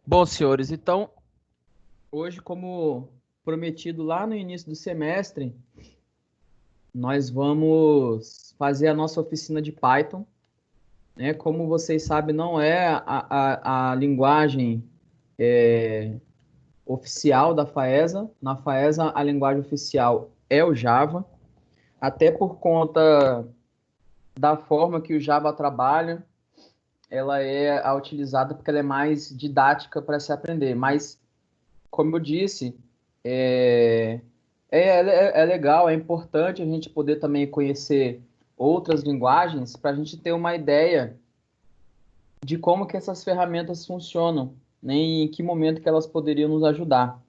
Bom, senhores, então, hoje, como prometido lá no início do semestre, nós vamos fazer a nossa oficina de Python, né? Como vocês sabem, não é a linguagem oficial da FAESA. Na FAESA, a linguagem oficial é o Java, até por conta da forma que o Java trabalha, ela é a utilizada porque ela é mais didática para se aprender, mas como eu disse, é, é legal, é importante a gente poder também conhecer outras linguagens para a gente ter uma ideia de como que essas ferramentas funcionam, né, e em que momento que elas poderiam nos ajudar.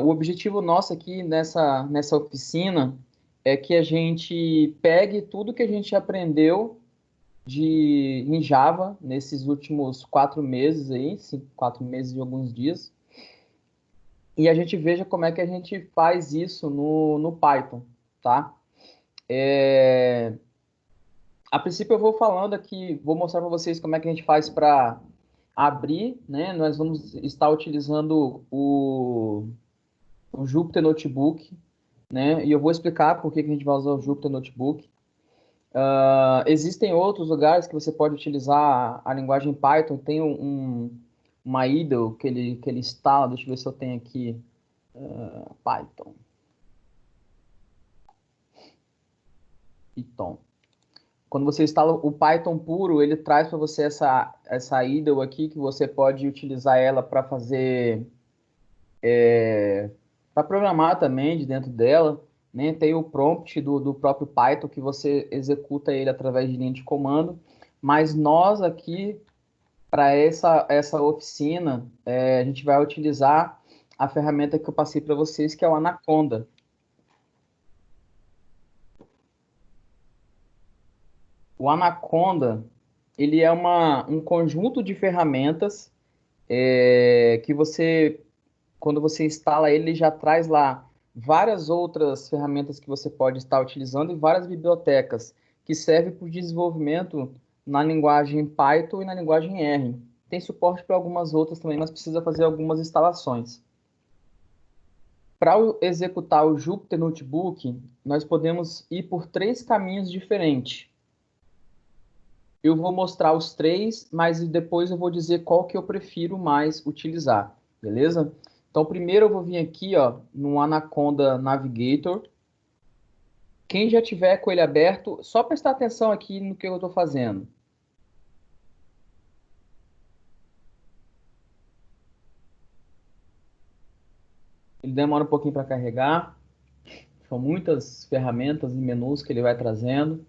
O objetivo nosso aqui nessa oficina é que a gente pegue tudo que a gente aprendeu em Java nesses últimos 4 meses aí, 4 meses e alguns dias, e a gente veja como é que a gente faz isso no Python, tá? A princípio eu vou falando aqui, vou mostrar para vocês como é que a gente faz para abrir, né? Nós vamos estar utilizando o Jupyter Notebook, né? E eu vou explicar por que que a gente vai usar o Jupyter Notebook. Existem outros lugares que você pode utilizar a linguagem Python. Tem uma IDLE que ele instala, deixa eu ver se eu tenho aqui, Python. Python. Quando você instala o Python puro, ele traz para você essa IDLE aqui, que você pode utilizar ela para fazer, para programar também de dentro dela, né? Tem o prompt do próprio Python, que você executa ele através de linha de comando, mas nós aqui, para essa oficina, a gente vai utilizar a ferramenta que eu passei para vocês, que é o Anaconda. O Anaconda, ele é um conjunto de ferramentas que você, quando você instala ele, já traz lá várias outras ferramentas que você pode estar utilizando e várias bibliotecas que servem para o desenvolvimento na linguagem Python e na linguagem R. Tem suporte para algumas outras também, mas precisa fazer algumas instalações. Para executar o Jupyter Notebook, nós podemos ir por 3 caminhos diferentes. Eu vou mostrar os 3, mas depois eu vou dizer qual que eu prefiro mais utilizar, beleza? Então, primeiro eu vou vir aqui, ó, no Anaconda Navigator. Quem já tiver com ele aberto, só prestar atenção aqui no que eu estou fazendo. Ele demora um pouquinho para carregar. São muitas ferramentas e menus que ele vai trazendo.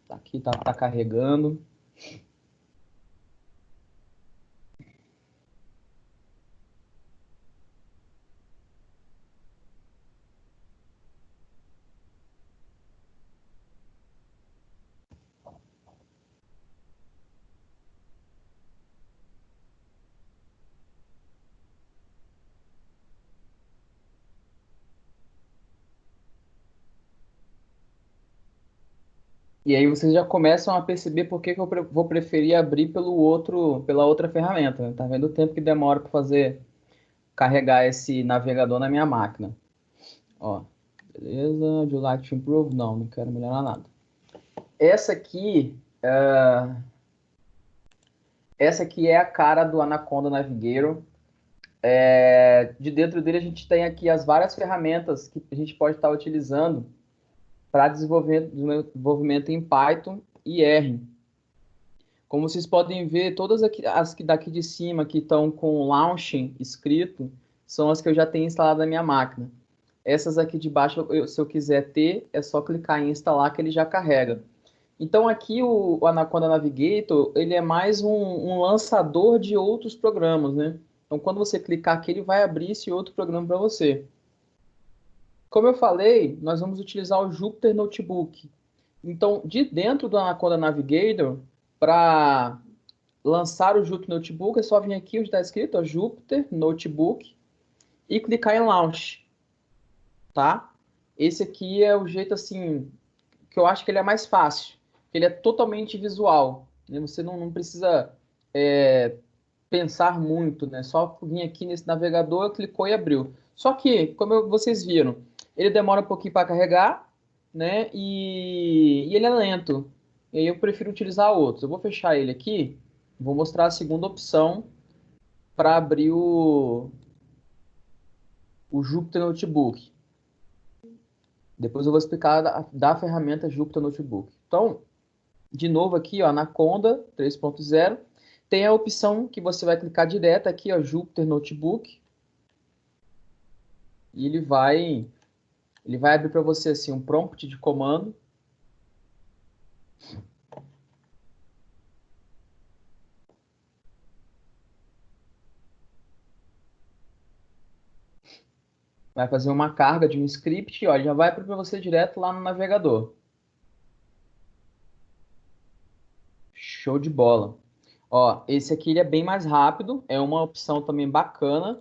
Aqui tá carregando. E aí vocês já começam a perceber por que que eu vou preferir abrir pela outra ferramenta, né? Tá vendo o tempo que demora para carregar esse navegador na minha máquina. Ó, beleza, would you like to improve? Não quero melhorar nada. Essa aqui é a cara do Anaconda Navigator. De dentro dele a gente tem aqui as várias ferramentas que a gente pode estar utilizando para desenvolvimento em Python e R. Como vocês podem ver, todas as que daqui de cima que estão com Launching escrito são as que eu já tenho instalado na minha máquina. Essas aqui de baixo, se eu quiser ter, é só clicar em instalar que ele já carrega. Então aqui o Anaconda Navigator, ele é mais um lançador de outros programas, né? Então quando você clicar aqui, ele vai abrir esse outro programa para você. Como eu falei, nós vamos utilizar o Jupyter Notebook. Então, de dentro do Anaconda Navigator, para lançar o Jupyter Notebook, é só vir aqui onde está escrito, ó, Jupyter Notebook, e clicar em Launch, tá? Esse aqui é o jeito, assim, que eu acho que ele é mais fácil. Ele é totalmente visual. né? Você não precisa pensar muito, né? Só vir aqui nesse navegador, clicou e abriu. Só que, como vocês viram, ele demora um pouquinho para carregar, né? E ele é lento. E aí eu prefiro utilizar outros. Eu vou fechar ele aqui, vou mostrar a segunda opção para abrir o Jupyter Notebook. Depois eu vou explicar da ferramenta Jupyter Notebook. Então, de novo aqui, ó, Anaconda 3.0, tem a opção que você vai clicar direto aqui, ó, Jupyter Notebook, e ele vai abrir para você assim um prompt de comando. Vai fazer uma carga de um script, ó, já vai para você direto lá no navegador. Show de bola. Ó, esse aqui ele é bem mais rápido, é uma opção também bacana,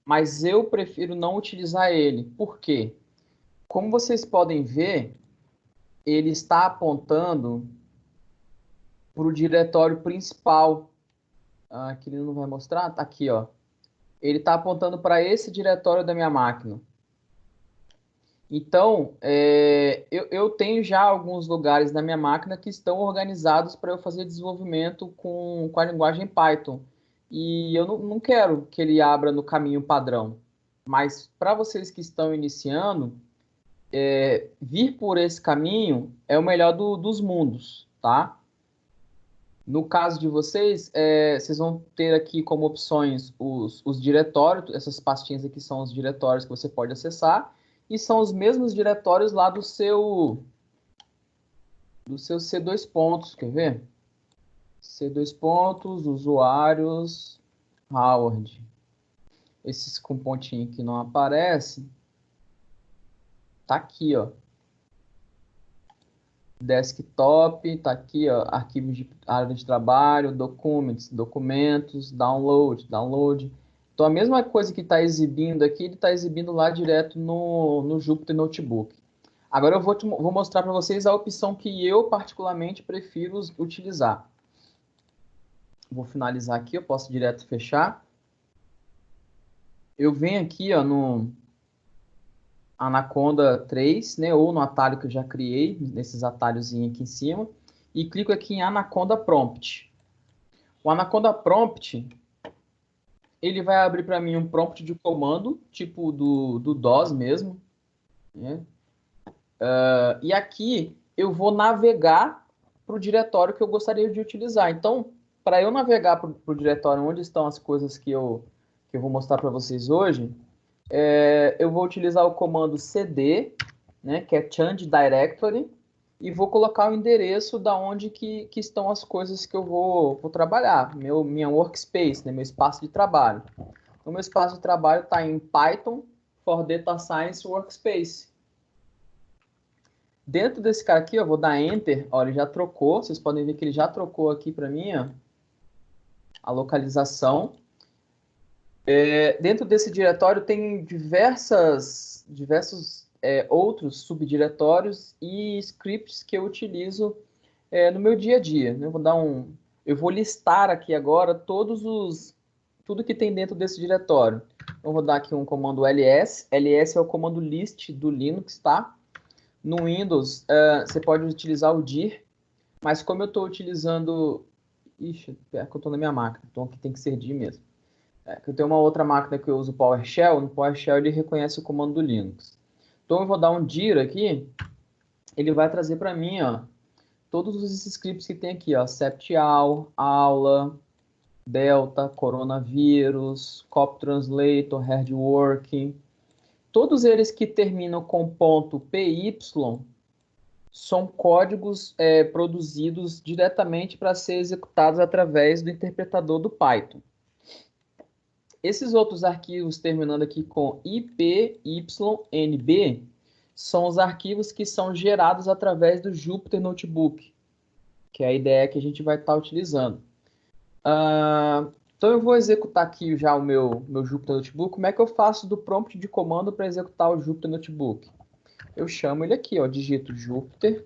mas eu prefiro não utilizar ele. Por quê? Como vocês podem ver, ele está apontando para o diretório principal. Aqui ele não vai mostrar? Tá aqui, ó. Ele está apontando para esse diretório da minha máquina. Então, eu tenho já alguns lugares na minha máquina que estão organizados para eu fazer desenvolvimento com a linguagem Python. E eu não quero que ele abra no caminho padrão. Mas para vocês que estão iniciando, vir por esse caminho é o melhor dos mundos, tá? No caso de vocês, vocês vão ter aqui como opções os diretórios, essas pastinhas aqui são os diretórios que você pode acessar, e são os mesmos diretórios lá do seu C2 pontos, quer ver? C2 pontos, usuários, Howard. Esses com pontinho que não aparecem, tá aqui, ó. Desktop, tá aqui, ó, arquivos de área de trabalho, documentos, download. Então, a mesma coisa que está exibindo aqui, ele está exibindo lá direto no Jupyter Notebook. Agora eu vou mostrar para vocês a opção que eu particularmente prefiro utilizar. Vou finalizar aqui, eu posso direto fechar. Eu venho aqui, ó, no Anaconda 3, né, ou no atalho que eu já criei, nesses atalhozinhos aqui em cima, e clico aqui em Anaconda Prompt. O Anaconda Prompt, ele vai abrir para mim um prompt de comando, tipo do DOS mesmo, né? E aqui eu vou navegar para o diretório que eu gostaria de utilizar. Então, para eu navegar para o diretório onde estão as coisas que eu vou mostrar para vocês hoje, eu vou utilizar o comando cd, né, que é change directory, e vou colocar o endereço da onde que estão as coisas que eu vou trabalhar, minha workspace, né, meu espaço de trabalho. Então, meu espaço de trabalho está em Python for Data Science Workspace. Dentro desse cara aqui, eu vou dar Enter, ó, ele já trocou, vocês podem ver que ele já trocou aqui para mim, ó, a localização. Dentro desse diretório tem diversos outros subdiretórios e scripts que eu utilizo no meu dia a dia, né? Eu vou listar aqui agora tudo que tem dentro desse diretório. Eu vou dar aqui um comando ls. ls é o comando list do Linux, tá? No Windows, você pode utilizar o dir, mas como eu estou utilizando... Ixi, é que eu estou na minha máquina, então aqui tem que ser dir mesmo. Eu tenho uma outra máquina que eu uso PowerShell, no PowerShell ele reconhece o comando do Linux. Então eu vou dar um dir aqui, ele vai trazer para mim, ó, todos os scripts que tem aqui, ó, septall, aula, delta, coronavírus, copy translator, hardworking. Todos eles que terminam com .py são códigos produzidos diretamente para ser executados através do interpretador do Python. Esses outros arquivos, terminando aqui com IPYNB, são os arquivos que são gerados através do Jupyter Notebook, que é a ideia que a gente vai estar utilizando. Então, eu vou executar aqui já o meu Jupyter Notebook. Como é que eu faço do prompt de comando para executar o Jupyter Notebook? Eu chamo ele aqui, ó, digito Jupyter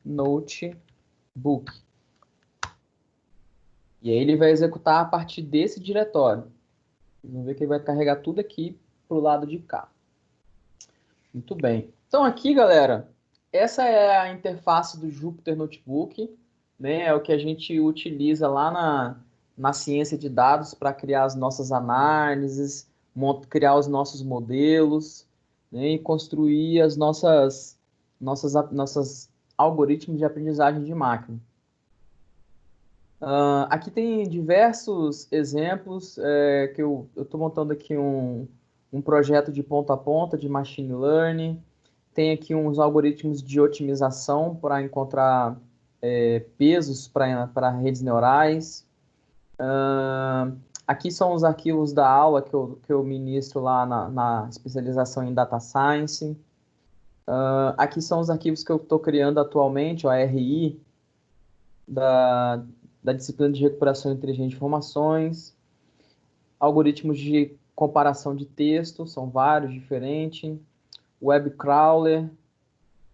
Notebook. E aí ele vai executar a partir desse diretório. Vamos ver que ele vai carregar tudo aqui para o lado de cá. Muito bem. Então aqui, galera, essa é a interface do Jupyter Notebook, né? É o que a gente utiliza lá na ciência de dados para criar as nossas análises, criar os nossos modelos, né? E construir as nossas algoritmos de aprendizagem de máquina. Aqui tem diversos exemplos que eu estou montando aqui um projeto de ponta a ponta de machine learning. Tem aqui uns algoritmos de otimização para encontrar pesos para redes neurais. Aqui são os arquivos da aula que eu ministro lá na especialização em Data Science. Aqui são os arquivos que eu estou criando atualmente, o ARI, da disciplina de recuperação inteligente de informações. Algoritmos de comparação de texto, são vários diferentes. Web crawler,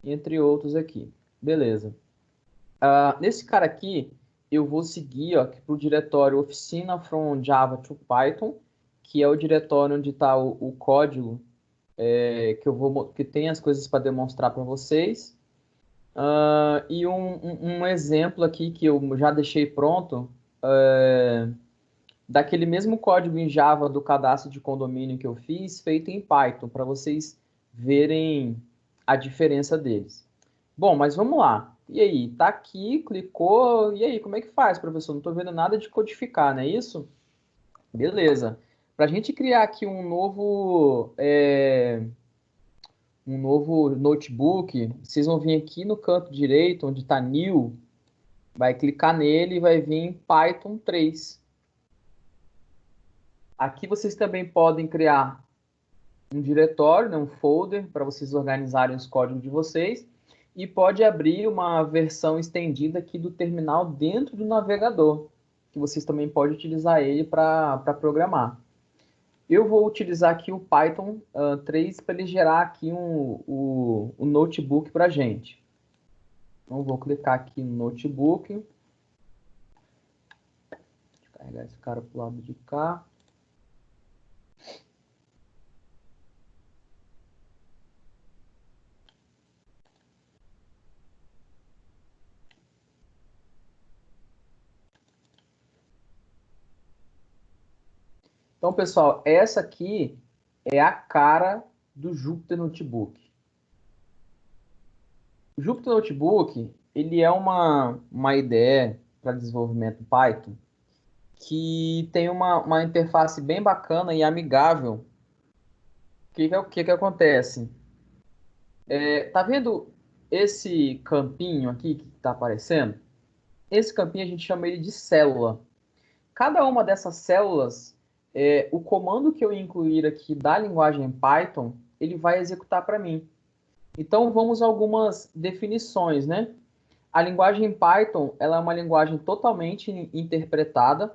entre outros aqui. Beleza. Nesse cara aqui, eu vou seguir para o diretório Oficina from Java to Python, que é o diretório onde está o código que tem as coisas para demonstrar para vocês. E um exemplo aqui que eu já deixei pronto, daquele mesmo código em Java do cadastro de condomínio que eu fiz, feito em Python, para vocês verem a diferença deles. Bom, mas vamos lá. E aí, tá aqui, clicou, e aí, como é que faz, professor? Não estou vendo nada de codificar, não é isso? Beleza. Para a gente criar aqui um novo notebook, vocês vão vir aqui no canto direito, onde está New, vai clicar nele e vai vir Python 3. Aqui vocês também podem criar um diretório, né, um folder, para vocês organizarem os códigos de vocês, e pode abrir uma versão estendida aqui do terminal dentro do navegador, que vocês também podem utilizar ele para programar. Eu vou utilizar aqui o Python 3 para ele gerar aqui o notebook para a gente. Então, vou clicar aqui no notebook. Deixa eu carregar esse cara para o lado de cá. Então, pessoal, essa aqui é a cara do Jupyter Notebook. O Jupyter Notebook, ele é uma IDE para desenvolvimento Python que tem uma interface bem bacana e amigável. O que acontece? Tá vendo esse campinho aqui que está aparecendo? Esse campinho a gente chama ele de célula. Cada uma dessas células, o comando que eu incluir aqui da linguagem Python, ele vai executar para mim. Então, vamos a algumas definições, né? A linguagem Python, ela é uma linguagem totalmente interpretada.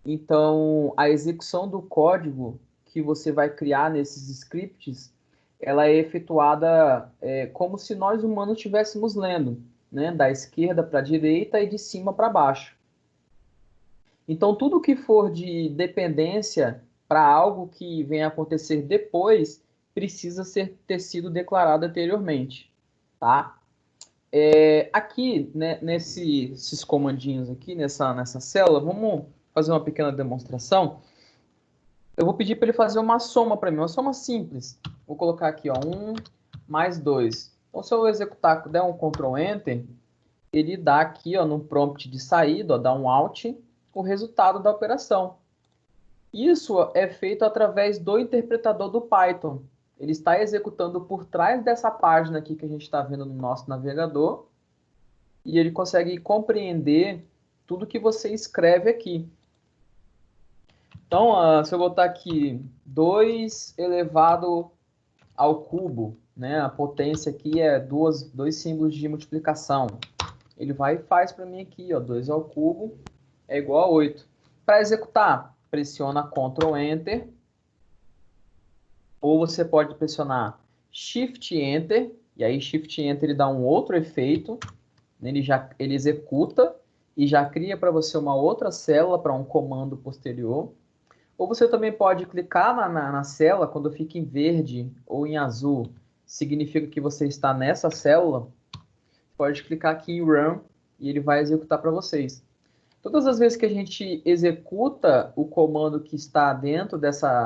Então, a execução do código que você vai criar nesses scripts, ela é efetuada como se nós humanos estivéssemos lendo, né? Da esquerda para a direita e de cima para baixo. Então, tudo que for de dependência para algo que venha a acontecer depois, precisa ter sido declarado anteriormente, tá? Aqui, né, nesses comandinhos aqui, nessa célula, vamos fazer uma pequena demonstração. Eu vou pedir para ele fazer uma soma para mim, uma soma simples. Vou colocar aqui, ó, 1 mais 2. Então, se eu executar, der um Ctrl Enter, ele dá aqui, ó, no prompt de saída, ó, dá um Alt, o resultado da operação. Isso é feito através do interpretador do Python. Ele está executando por trás dessa página aqui que a gente está vendo no nosso navegador e ele consegue compreender tudo que você escreve aqui. Então, se eu botar aqui 2 elevado ao cubo, né? A potência aqui é dois símbolos de multiplicação. Ele vai e faz para mim aqui, ó, 2 ao cubo é igual a 8. Para executar, pressiona Ctrl Enter, ou você pode pressionar Shift Enter, e aí Shift Enter ele dá um outro efeito, ele executa, e já cria para você uma outra célula para um comando posterior. Ou você também pode clicar na célula, quando fica em verde ou em azul, significa que você está nessa célula. Pode clicar aqui em Run e ele vai executar para vocês. Todas as vezes que a gente executa o comando que está dentro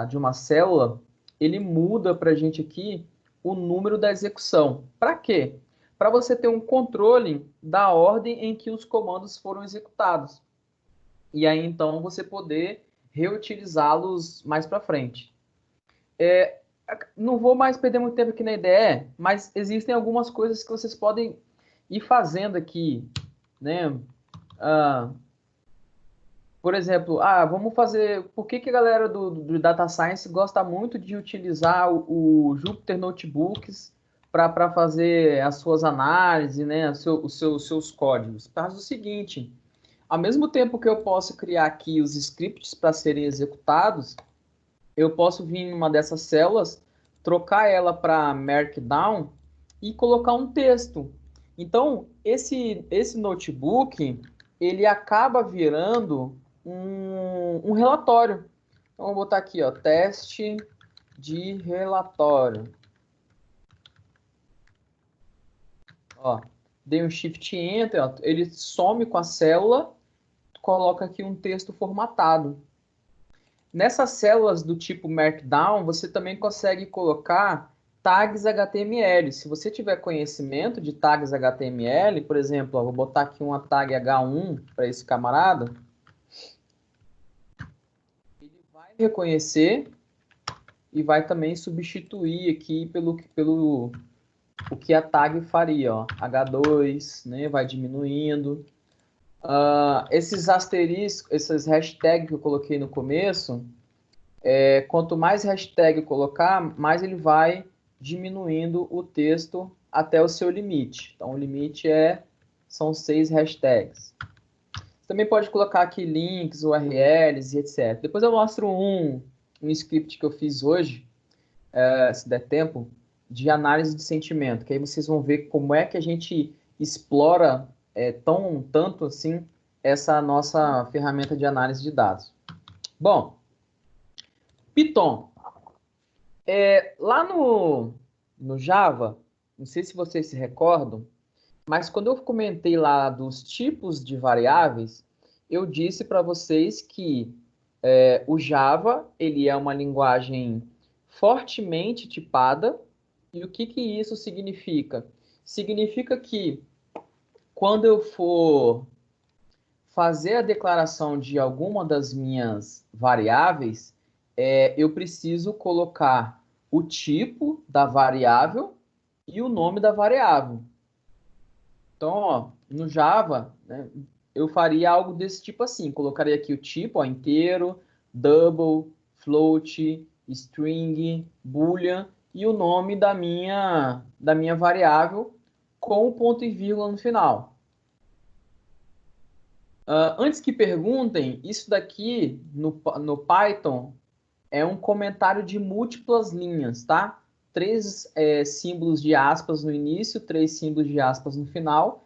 de uma célula, ele muda para a gente aqui o número da execução. Para quê? Para você ter um controle da ordem em que os comandos foram executados. E aí, então, você poder reutilizá-los mais para frente. Não vou mais perder muito tempo aqui na IDE, mas existem algumas coisas que vocês podem ir fazendo aqui, né? Ah, por exemplo, vamos fazer. Por que a galera do Data Science gosta muito de utilizar o Jupyter Notebooks para fazer as suas análises, né? Os seus códigos? Por causa do seguinte: ao mesmo tempo que eu posso criar aqui os scripts para serem executados, eu posso vir em uma dessas células, trocar ela para Markdown e colocar um texto. Então, esse notebook, ele acaba virando um relatório. Então, vou botar aqui, ó, teste de relatório. Ó, dei um Shift Enter, ó, ele some com a célula, coloca aqui um texto formatado. Nessas células do tipo Markdown, você também consegue colocar tags HTML. Se você tiver conhecimento de tags HTML, por exemplo, vou botar aqui uma tag H1 para esse camarada, ele vai reconhecer e vai também substituir aqui pelo o que a tag faria, ó. H2, né, vai diminuindo. Esses asteriscos, essas hashtags que eu coloquei no começo, quanto mais hashtag colocar, mais ele vai diminuindo o texto até o seu limite. Então, o limite são 6 hashtags. Você também pode colocar aqui links, URLs e etc. Depois eu mostro um script que eu fiz hoje, se der tempo, de análise de sentimento, que aí vocês vão ver como é que a gente explora tanto assim essa nossa ferramenta de análise de dados. Bom, Python. Lá no Java, não sei se vocês se recordam, mas quando eu comentei lá dos tipos de variáveis, eu disse para vocês que o Java ele é uma linguagem fortemente tipada. E o que isso significa? Significa que quando eu for fazer a declaração de alguma das minhas variáveis, eu preciso colocar o tipo da variável e o nome da variável. Então, ó, no Java, né, eu faria algo desse tipo assim. Colocaria aqui o tipo, ó, inteiro, double, float, string, boolean e o nome da minha variável com o ponto e vírgula no final. Antes que perguntem, isso daqui no Python é um comentário de múltiplas linhas, tá? 3 símbolos de aspas no início, 3 símbolos de aspas no final.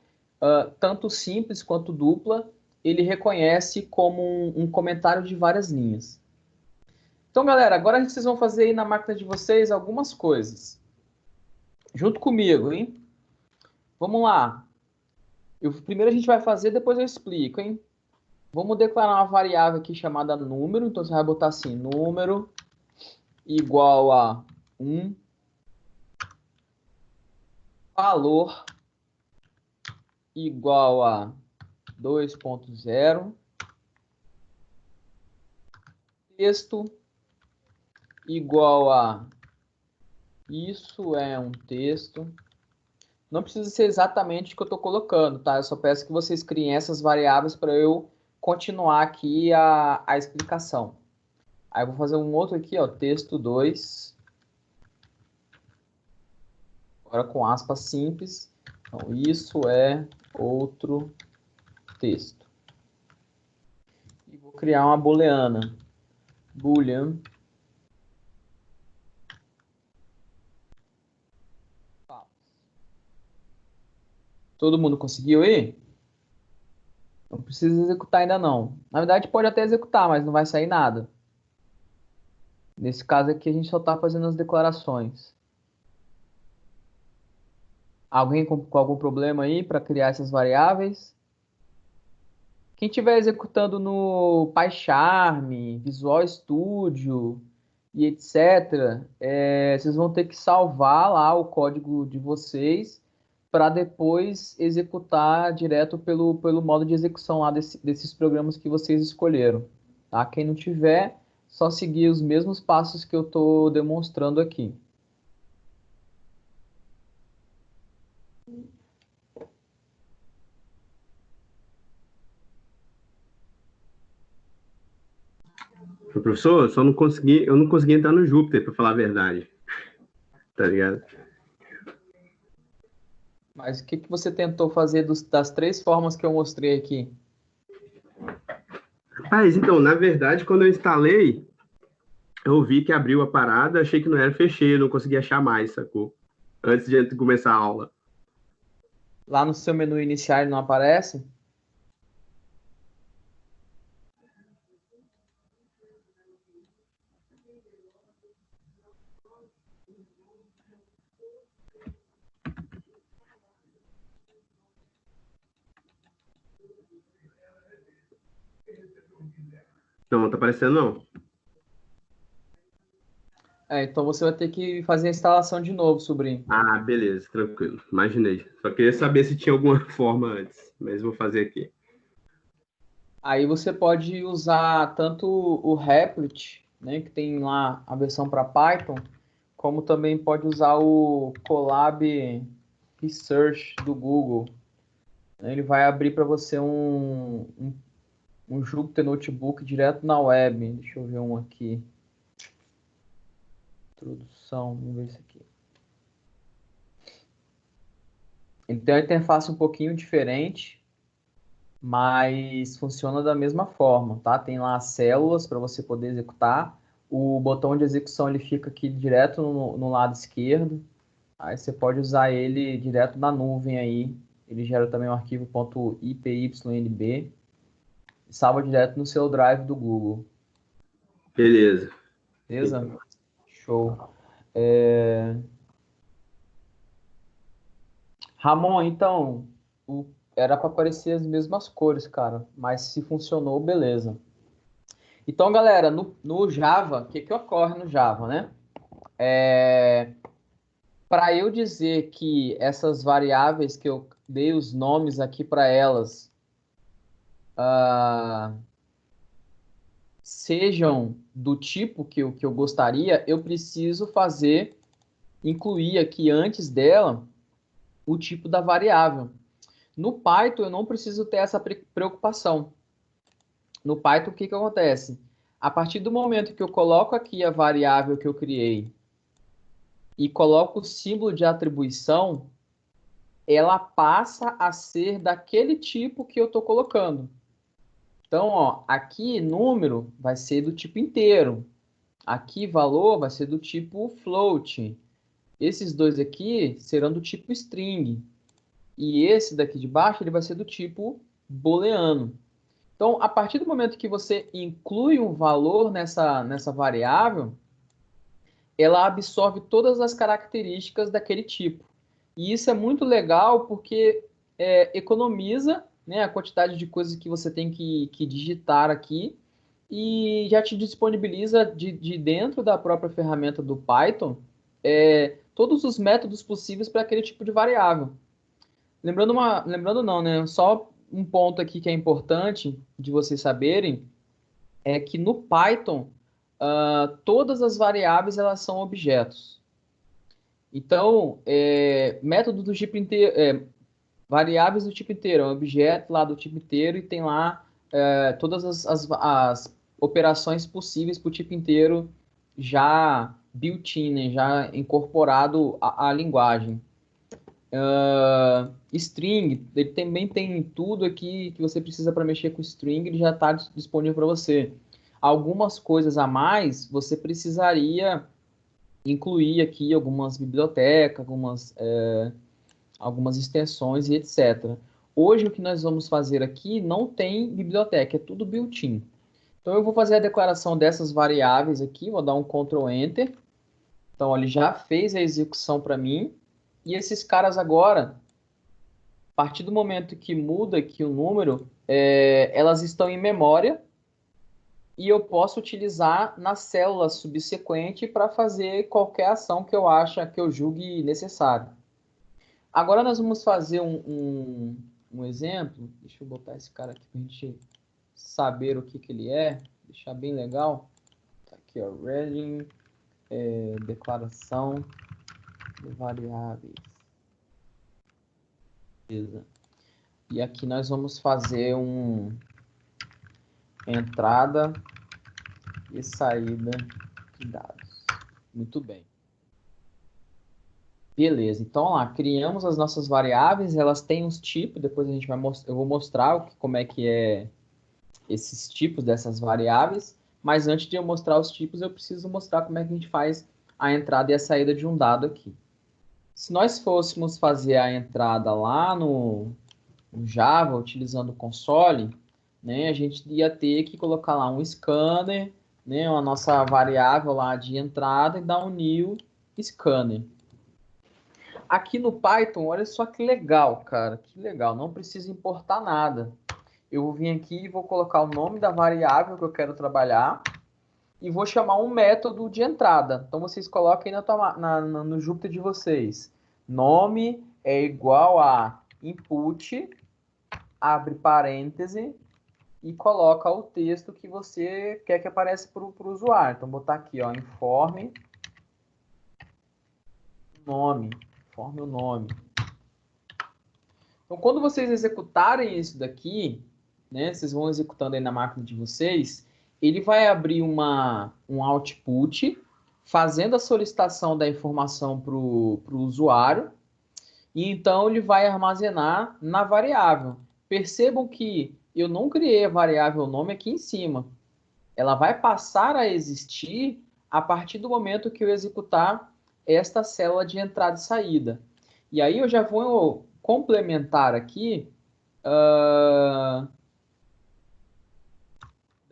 Tanto simples quanto dupla, ele reconhece como um comentário de várias linhas. Então, galera, agora vocês vão fazer aí na máquina de vocês algumas coisas. Junto comigo, hein? Vamos lá. Primeiro a gente vai fazer, depois eu explico, hein? Vamos declarar uma variável aqui chamada número. Então, você vai botar assim, número igual a 1, valor igual a 2.0, texto igual a isso é um texto. Não precisa ser exatamente o que eu estou colocando, tá? Eu só peço que vocês criem essas variáveis para eu continuar aqui a explicação. Aí eu vou fazer um outro aqui, ó, texto 2. Agora com aspas simples. Então, isso é outro texto. E vou criar uma booleana. Boolean. Todo mundo conseguiu aí? Não precisa executar ainda não. Na verdade, pode até executar, mas não vai sair nada. Nesse caso aqui, a gente só está fazendo as declarações. Alguém com algum problema aí para criar essas variáveis? Quem estiver executando no PyCharm, Visual Studio e etc., vocês vão ter que salvar lá o código de vocês para depois executar direto pelo modo de execução lá desses programas que vocês escolheram. Tá? Quem não tiver, só seguir os mesmos passos que eu estou demonstrando aqui. Professor, eu não consegui entrar no Júpiter, para falar a verdade. Tá ligado? Mas o que você tentou fazer das três formas que eu mostrei aqui? Mas então, na verdade, quando eu instalei, eu vi que abriu a parada, achei que não era, fechei, não consegui achar mais, sacou? Antes de começar a aula. Lá no seu menu inicial ele não aparece? Não, não tá aparecendo, não. Então você vai ter que fazer a instalação de novo, sobrinho. Ah, beleza, tranquilo. Imaginei. Só queria saber se tinha alguma forma antes, mas vou fazer aqui. Aí você pode usar tanto o Replit, né, que tem lá a versão para Python, como também pode usar o Colab Research do Google. Ele vai abrir para você um Jupyter Notebook direto na web. Deixa eu ver um aqui. Introdução, vamos ver isso aqui. Ele tem uma interface um pouquinho diferente, mas funciona da mesma forma, tá? Tem lá as células para você poder executar. O botão de execução ele fica aqui direto no lado esquerdo. Aí você pode usar ele direto na nuvem aí. Ele gera também um arquivo .ipynb e salva direto no seu drive do Google. Beleza. Beleza? Show. Ramon, então, era para aparecer as mesmas cores, cara. Mas se funcionou, beleza. Então, galera, no Java, o que ocorre no Java, né? Para eu dizer que essas variáveis que eu dei os nomes aqui para elas sejam do tipo que eu gostaria, eu preciso incluir aqui antes dela o tipo da variável. No Python, eu não preciso ter essa preocupação. No Python, o que acontece? A partir do momento que eu coloco aqui a variável que eu criei e coloco o símbolo de atribuição, ela passa a ser daquele tipo que eu estou colocando. Então, ó, aqui número vai ser do tipo inteiro. Aqui valor vai ser do tipo float. Esses dois aqui serão do tipo string. E esse daqui de baixo ele vai ser do tipo booleano. Então, a partir do momento que você inclui um valor nessa variável, ela absorve todas as características daquele tipo. E isso é muito legal porque economiza, né, a quantidade de coisas que você tem que digitar aqui e já te disponibiliza de dentro da própria ferramenta do Python todos os métodos possíveis para aquele tipo de variável. Lembrando não, né? Só um ponto aqui que é importante de vocês saberem é que no Python todas as variáveis elas são objetos. Então, método do tipo inteiro, variáveis do tipo inteiro, é um objeto lá do tipo inteiro e tem lá todas as operações possíveis para o tipo inteiro já built-in, né, já incorporado à linguagem. String, ele também tem tudo aqui que você precisa para mexer com string, ele já está disponível para você. Algumas coisas a mais, você precisaria incluir aqui algumas bibliotecas, algumas extensões e etc. Hoje, o que nós vamos fazer aqui não tem biblioteca, é tudo built-in. Então, eu vou fazer a declaração dessas variáveis aqui, vou dar um Ctrl Enter. Então, ele já fez a execução para mim. E esses caras agora, a partir do momento que muda aqui o número, elas estão em memória e eu posso utilizar na célula subsequente para fazer qualquer ação que eu acha que eu julgue necessário. Agora nós vamos fazer um exemplo. Deixa eu botar esse cara aqui para a gente saber o que ele é, deixar bem legal. Tá aqui, ó, reading, declaração de variáveis. Beleza. E aqui nós vamos fazer entrada e saída de dados. Muito bem. Beleza, então lá, criamos as nossas variáveis, elas têm uns tipos, depois eu vou mostrar como é que é esses tipos dessas variáveis, mas antes de eu mostrar os tipos, eu preciso mostrar como é que a gente faz a entrada e a saída de um dado aqui. Se nós fôssemos fazer a entrada lá no Java, utilizando o console, né, a gente ia ter que colocar lá um scanner, né, a nossa variável lá de entrada e dar um new scanner. Aqui no Python, olha só que legal, cara, que legal, não precisa importar nada. Eu vou vir aqui e vou colocar o nome da variável que eu quero trabalhar e vou chamar um método de entrada. Então, vocês coloquem no Jupyter de vocês. Nome é igual a input, abre parêntese, e coloca o texto que você quer que apareça para o usuário. Então, vou botar aqui, ó, informe o nome. Então, quando vocês executarem isso daqui, né, vocês vão executando aí na máquina de vocês, ele vai abrir um output, fazendo a solicitação da informação para o usuário, e então ele vai armazenar na variável. Percebam que eu não criei a variável nome aqui em cima. Ela vai passar a existir a partir do momento que eu executar esta célula de entrada e saída. E aí eu já vou complementar aqui.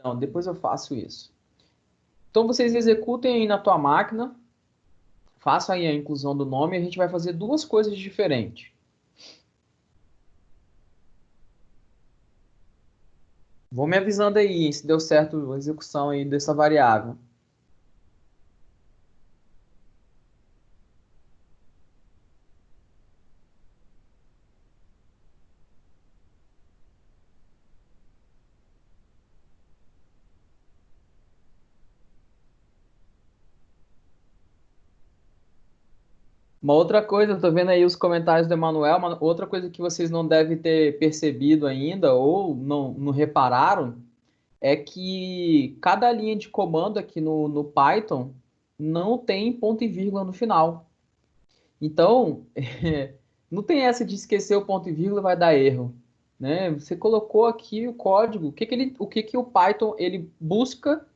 Não, depois eu faço isso. Então vocês executem aí na tua máquina, façam aí a inclusão do nome e a gente vai fazer duas coisas diferentes. Vou me avisando aí se deu certo a execução aí dessa variável. Uma outra coisa, eu tô vendo aí os comentários do Emanuel, outra coisa que vocês não devem ter percebido ainda ou não repararam é que cada linha de comando aqui no Python não tem ponto e vírgula no final. Então, não tem essa de esquecer o ponto e vírgula vai dar erro, né? Você colocou aqui o código, o que que o Python ele busca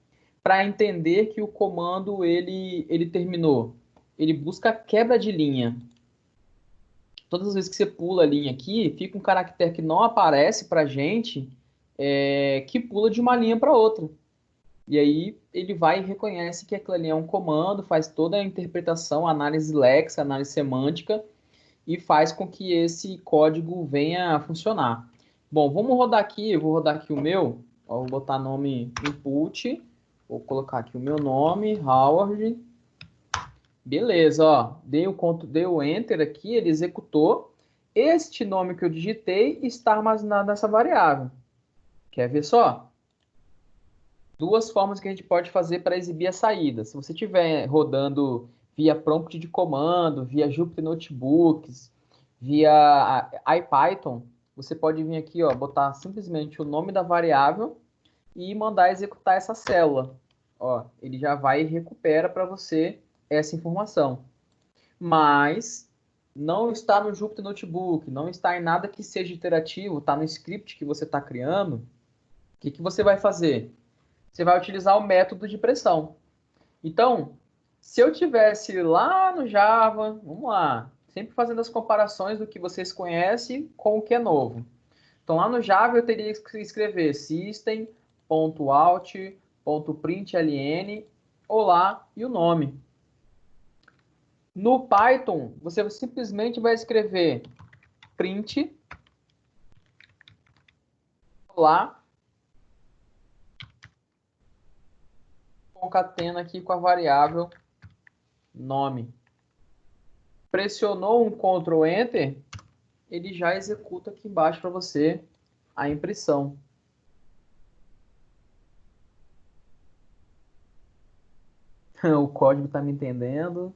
para entender que o comando ele terminou? Ele busca quebra de linha. Todas as vezes que você pula a linha aqui, fica um caractere que não aparece para a gente, que pula de uma linha para outra. E aí ele vai e reconhece que aquilo ali é um comando, faz toda a interpretação, análise léxica, análise semântica, e faz com que esse código venha a funcionar. Bom, vamos rodar aqui, eu vou rodar aqui o meu, ó, vou botar nome input, vou colocar aqui o meu nome, Howard. Beleza, ó, dei o enter aqui, ele executou. Este nome que eu digitei está armazenado nessa variável. Quer ver só? Duas formas que a gente pode fazer para exibir a saída. Se você estiver rodando via prompt de comando, via Jupyter Notebooks, via IPython, você pode vir aqui, ó, botar simplesmente o nome da variável e mandar executar essa célula. Ó, ele já vai e recupera para você essa informação. Mas não está no Jupyter Notebook, não está em nada que seja iterativo, está no script que você está criando. O que que você vai fazer? Você vai utilizar o método de pressão. Então, se eu tivesse lá no Java, vamos lá, sempre fazendo as comparações do que vocês conhecem com o que é novo. Então, lá no Java, eu teria que escrever system.out.println, olá, e o nome. No Python, você simplesmente vai escrever print, olá, concatena aqui com a variável nome. Pressionou um Ctrl Enter, ele já executa aqui embaixo para você a impressão. O código está me entendendo.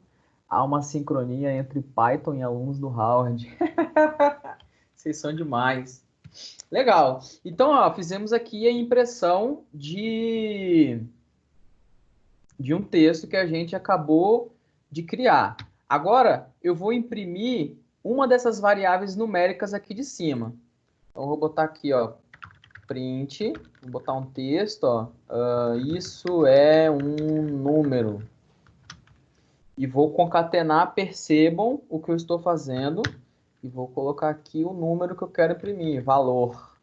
Há uma sincronia entre Python e alunos do Howard. Vocês são demais. Legal. Então, ó, fizemos aqui a impressão de um texto que a gente acabou de criar. Agora, eu vou imprimir uma dessas variáveis numéricas aqui de cima. Então, eu vou botar aqui, ó, print, vou botar um texto, ó, isso é um número. E vou concatenar, percebam o que eu estou fazendo, e vou colocar aqui o número que eu quero imprimir, valor.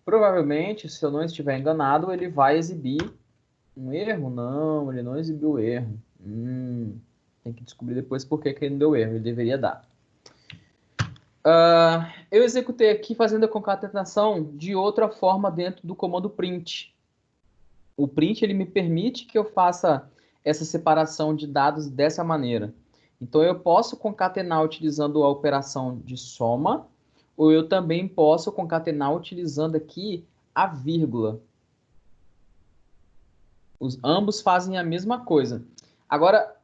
Provavelmente, se eu não estiver enganado, ele vai exibir um erro. Não, ele não exibiu erro. Tem que descobrir depois por que ele não deu erro, ele deveria dar. Eu executei aqui fazendo a concatenação de outra forma dentro do comando print. O print ele me permite que eu faça essa separação de dados dessa maneira. Então, eu posso concatenar utilizando a operação de soma, ou eu também posso concatenar utilizando aqui a vírgula. Ambos fazem a mesma coisa. Agora,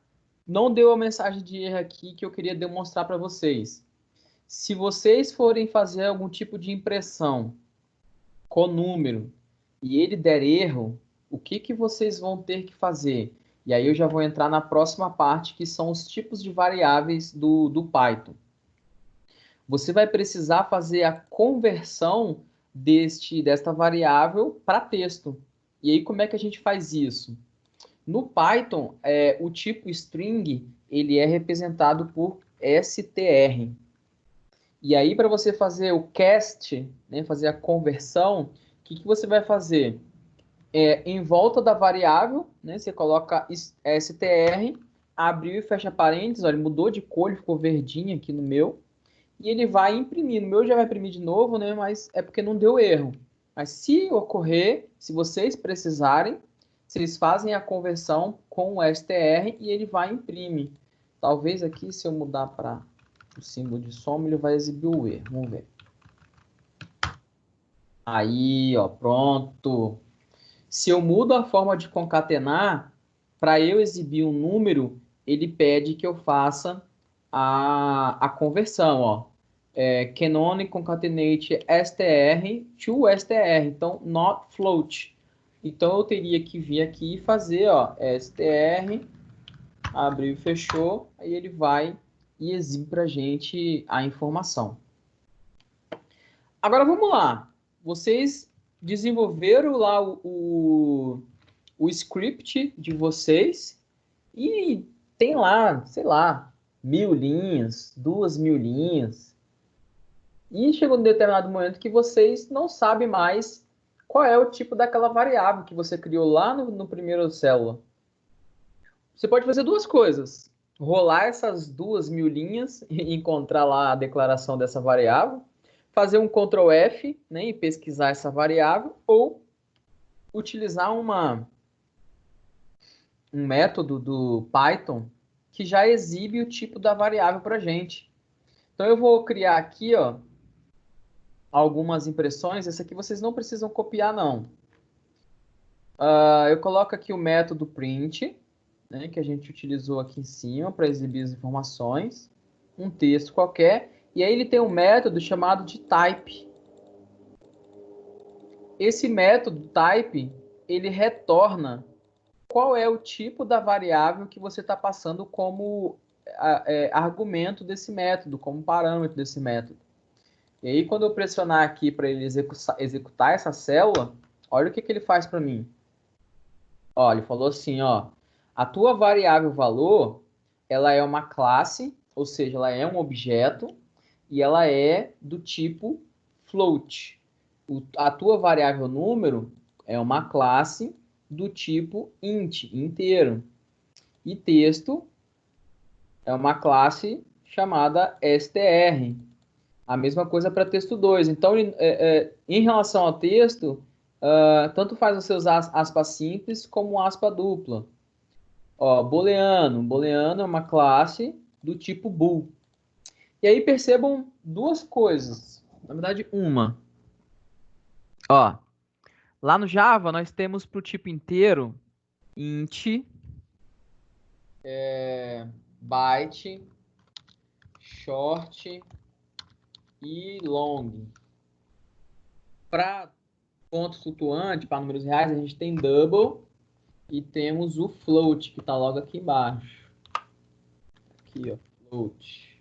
não deu a mensagem de erro aqui que eu queria demonstrar para vocês. Se vocês forem fazer algum tipo de impressão com número e ele der erro, o que vocês vão ter que fazer? E aí eu já vou entrar na próxima parte, que são os tipos de variáveis do Python. Você vai precisar fazer a conversão desta variável para texto. E aí como é que a gente faz isso? No Python, o tipo string ele é representado por str. E aí, para você fazer o cast, né, fazer a conversão, o que você vai fazer? Em volta da variável, né, você coloca str, abriu e fecha parênteses, olha, ele mudou de cor, ele ficou verdinho aqui no meu, e ele vai imprimir. No meu já vai imprimir de novo, né, mas é porque não deu erro. Mas se ocorrer, se vocês precisarem, vocês fazem a conversão com o str e ele vai imprimir. Talvez aqui, se eu mudar para o símbolo de soma, ele vai exibir o erro. Vamos ver. Aí, ó, pronto. Se eu mudo a forma de concatenar, para eu exibir um número, ele pede que eu faça a conversão, ó. Canonic concatenate str to str, então not float. Então eu teria que vir aqui e fazer, ó, str, abriu e fechou, aí ele vai e exibe para a gente a informação. Agora vamos lá. Vocês desenvolveram lá o script de vocês e tem lá, sei lá, 1000 linhas, 2000 linhas. E chegou um determinado momento que vocês não sabem mais qual é o tipo daquela variável que você criou lá no primeiro célula. Você pode fazer duas coisas. Rolar essas 2000 linhas e encontrar lá a declaração dessa variável, fazer um Ctrl F, né, e pesquisar essa variável, ou utilizar um método do Python que já exibe o tipo da variável para a gente. Então eu vou criar aqui, ó, algumas impressões. Essa aqui vocês não precisam copiar, não. Eu coloco aqui o método print, né, que a gente utilizou aqui em cima para exibir as informações, um texto qualquer, e aí ele tem um método chamado de type. Esse método type, ele retorna qual é o tipo da variável que você está passando como argumento desse método, como parâmetro desse método. E aí, quando eu pressionar aqui para ele executar essa célula, olha o que ele faz para mim. Ó, ele falou assim, ó, a tua variável valor, ela é uma classe, ou seja, ela é um objeto, e ela é do tipo float. A tua variável número é uma classe do tipo int, inteiro. E texto é uma classe chamada str. A mesma coisa para texto 2. Então, em relação ao texto, tanto faz você usar aspa simples como aspa dupla. Ó, booleano. Booleano é uma classe do tipo bool. E aí percebam duas coisas. Na verdade, uma. Ó, lá no Java nós temos para o tipo inteiro int, byte, short e long. Para ponto flutuante, para números reais, a gente tem double e temos o float, que está logo aqui embaixo. Aqui, ó, float.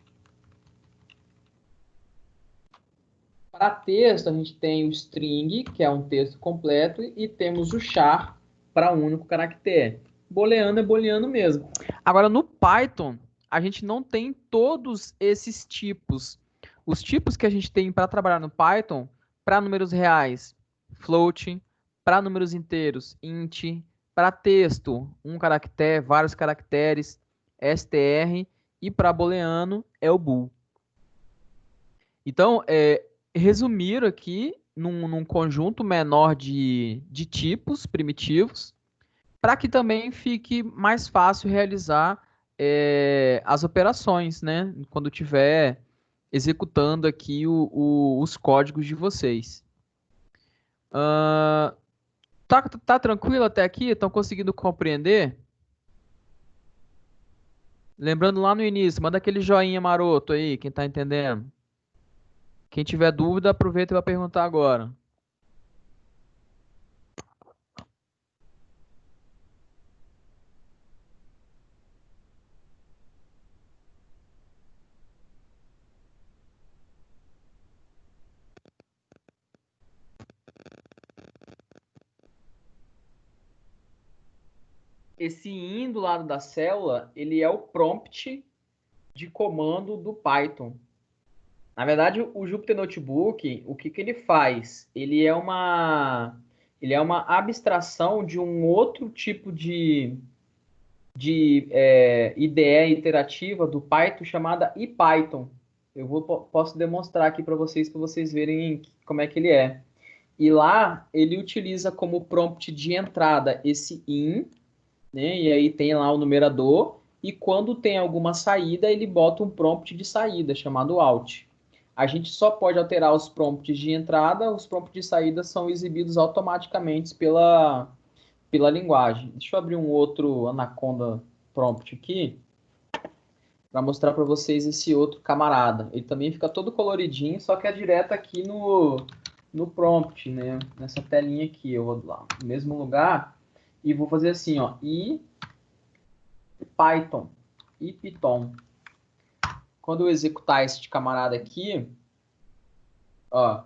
Para texto, a gente tem o string, que é um texto completo, e temos o char para um único caractere. Booleano é booleano mesmo. Agora, no Python, a gente não tem todos esses tipos. Os tipos que a gente tem para trabalhar no Python, para números reais, float, para números inteiros, int, para texto, um caractere, vários caracteres, str, e para booleano é o bool. Então, resumir aqui num conjunto menor de tipos primitivos, para que também fique mais fácil realizar as operações, né? Quando estiver executando aqui os códigos de vocês. Tá tranquilo até aqui? Estão conseguindo compreender? Lembrando lá no início, manda aquele joinha maroto aí, quem está entendendo. Quem tiver dúvida, aproveita e vai perguntar agora. Esse in do lado da célula, ele é o prompt de comando do Python. Na verdade, o Jupyter Notebook, o que ele faz? Ele é uma abstração de um outro tipo de IDE interativa do Python chamada IPython. Posso demonstrar aqui para vocês verem como é que ele é. E lá, ele utiliza como prompt de entrada esse in, né? E aí tem lá o numerador, e quando tem alguma saída, ele bota um prompt de saída, chamado out. A gente só pode alterar os prompts de entrada, os prompts de saída são exibidos automaticamente pela linguagem. Deixa eu abrir um outro Anaconda prompt aqui, para mostrar para vocês esse outro camarada. Ele também fica todo coloridinho, só que é direto aqui no prompt, né? Nessa telinha aqui, eu vou lá no mesmo lugar, e vou fazer assim, ó, Python, Python. Quando eu executar esse camarada aqui, ó,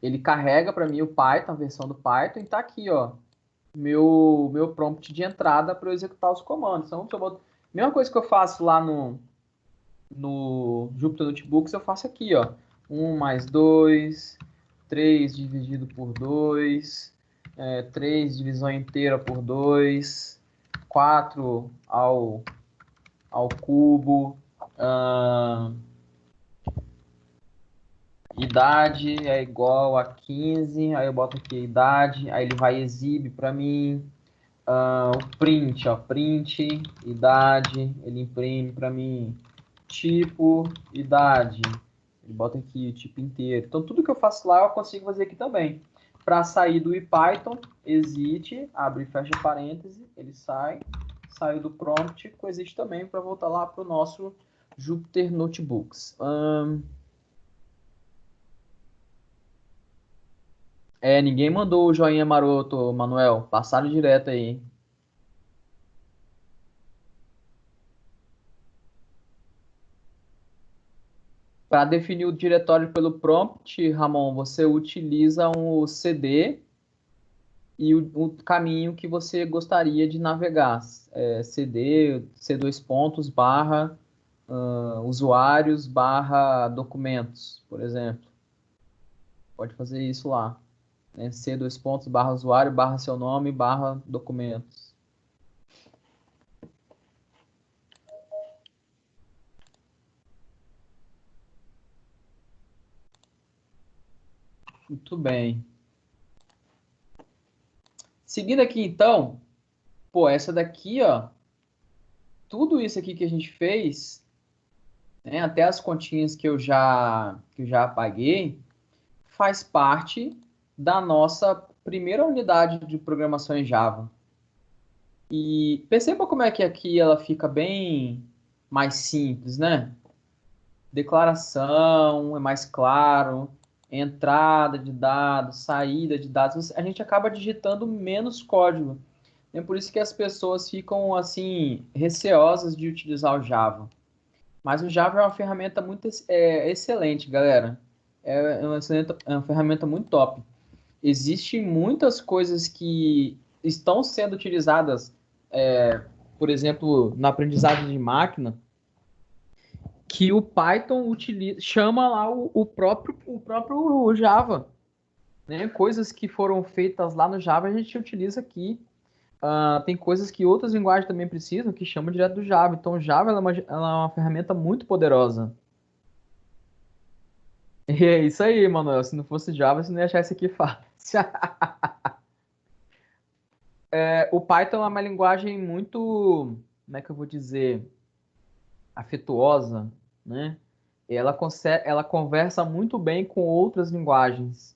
ele carrega para mim o Python, a versão do Python, e tá aqui, ó, meu prompt de entrada para eu executar os comandos. Então, mesma coisa que eu faço lá no Jupyter Notebooks, eu faço aqui, ó, 1 mais 2, 3 dividido por 2, 3 divisão inteira por 2, 4 ao cubo, idade é igual a 15, aí eu boto aqui a idade, aí ele vai exibe para mim, o print, ó, print, idade, ele imprime para mim, tipo, idade, ele bota aqui o tipo inteiro. Então tudo que eu faço lá eu consigo fazer aqui também. Para sair do IPython, exit, abre e fecha parêntese, ele sai do prompt, coexiste também para voltar lá para o nosso Jupyter Notebooks. Ninguém mandou o joinha maroto, Manuel. Passaram direto aí. Para definir o diretório pelo prompt, Ramon, você utiliza um CD e o caminho que você gostaria de navegar. CD, C2 pontos, barra, usuários, barra documentos, por exemplo. Pode fazer isso lá, né? C dois pontos, barra usuário, barra seu nome, barra documentos. Muito bem. Seguindo aqui, então, pô, essa daqui, ó, tudo isso aqui que a gente fez, né, até as continhas que eu já apaguei, faz parte da nossa primeira unidade de programação em Java. E perceba como é que aqui ela fica bem mais simples, né? Declaração é mais claro, entrada de dados, saída de dados, a gente acaba digitando menos código. É por isso que as pessoas ficam assim receosas de utilizar o Java. Mas o Java é uma ferramenta muito excelente, galera. É uma ferramenta muito top. Existem muitas coisas que estão sendo utilizadas, por exemplo, na aprendizagem de máquina, que o Python chama lá o próprio Java, né? Coisas que foram feitas lá no Java a gente utiliza aqui. Tem coisas que outras linguagens também precisam que chamam direto do Java. Então, o Java ela é uma ferramenta muito poderosa. E é isso aí, Manuel. Se não fosse Java, você não ia achar isso aqui fácil. O Python é uma linguagem muito, como é que eu vou dizer, afetuosa, né? Ela conversa muito bem com outras linguagens.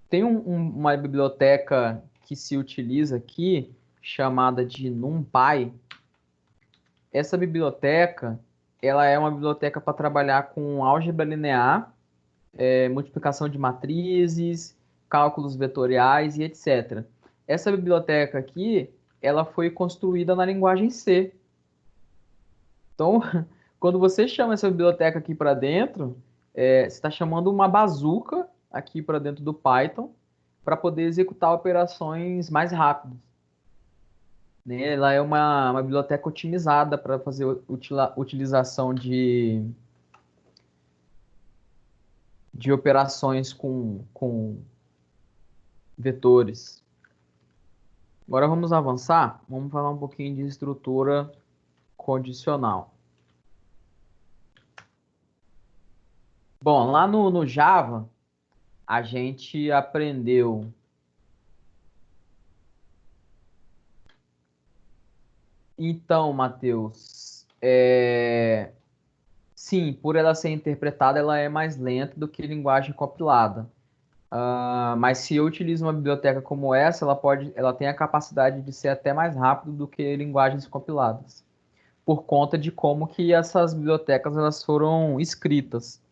Tem uma biblioteca que se utiliza aqui, chamada de NumPy. Essa biblioteca, ela é uma biblioteca para trabalhar com álgebra linear, multiplicação de matrizes, cálculos vetoriais e etc. Essa biblioteca aqui, ela foi construída na linguagem C. Então, quando você chama essa biblioteca aqui para dentro, você está chamando uma bazuca aqui para dentro do Python para poder executar operações mais rápidas, né? Ela é uma biblioteca otimizada para fazer utilização de operações com vetores. Agora vamos avançar, vamos falar um pouquinho de estrutura condicional. Bom, lá no Java, a gente aprendeu. Então, Matheus, sim, por ela ser interpretada, ela é mais lenta do que linguagem compilada. Mas se eu utilizo uma biblioteca como essa, ela tem a capacidade de ser até mais rápido do que linguagens compiladas, por conta de como que essas bibliotecas elas foram escritas,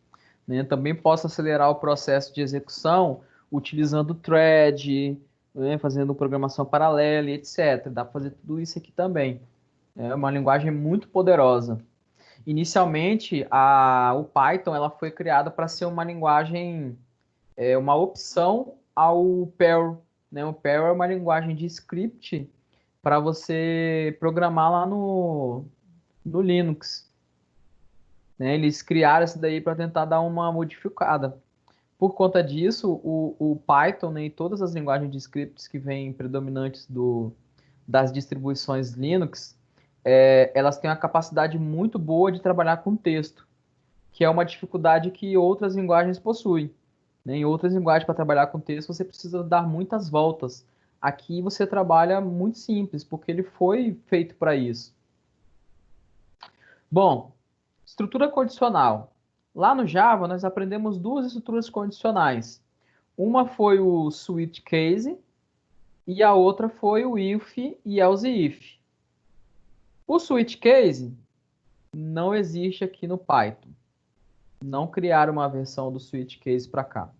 né? Também posso acelerar o processo de execução utilizando thread, né? Fazendo programação paralela e etc. Dá para fazer tudo isso aqui também. É uma linguagem muito poderosa. Inicialmente, o Python ela foi criada para ser uma linguagem, uma opção ao Perl, né? O Perl é uma linguagem de script para você programar lá no Linux, né? Eles criaram isso daí para tentar dar uma modificada. Por conta disso, o Python, né, e todas as linguagens de scripts que vêm predominantes das distribuições Linux, elas têm uma capacidade muito boa de trabalhar com texto, que é uma dificuldade que outras linguagens possuem, né? Em outras linguagens, para trabalhar com texto, você precisa dar muitas voltas. Aqui você trabalha muito simples, porque ele foi feito para isso. Bom, estrutura condicional. Lá no Java, nós aprendemos duas estruturas condicionais. Uma foi o switch case e a outra foi o if e else if. O switch case não existe aqui no Python. Não criaram uma versão do switch case para cá.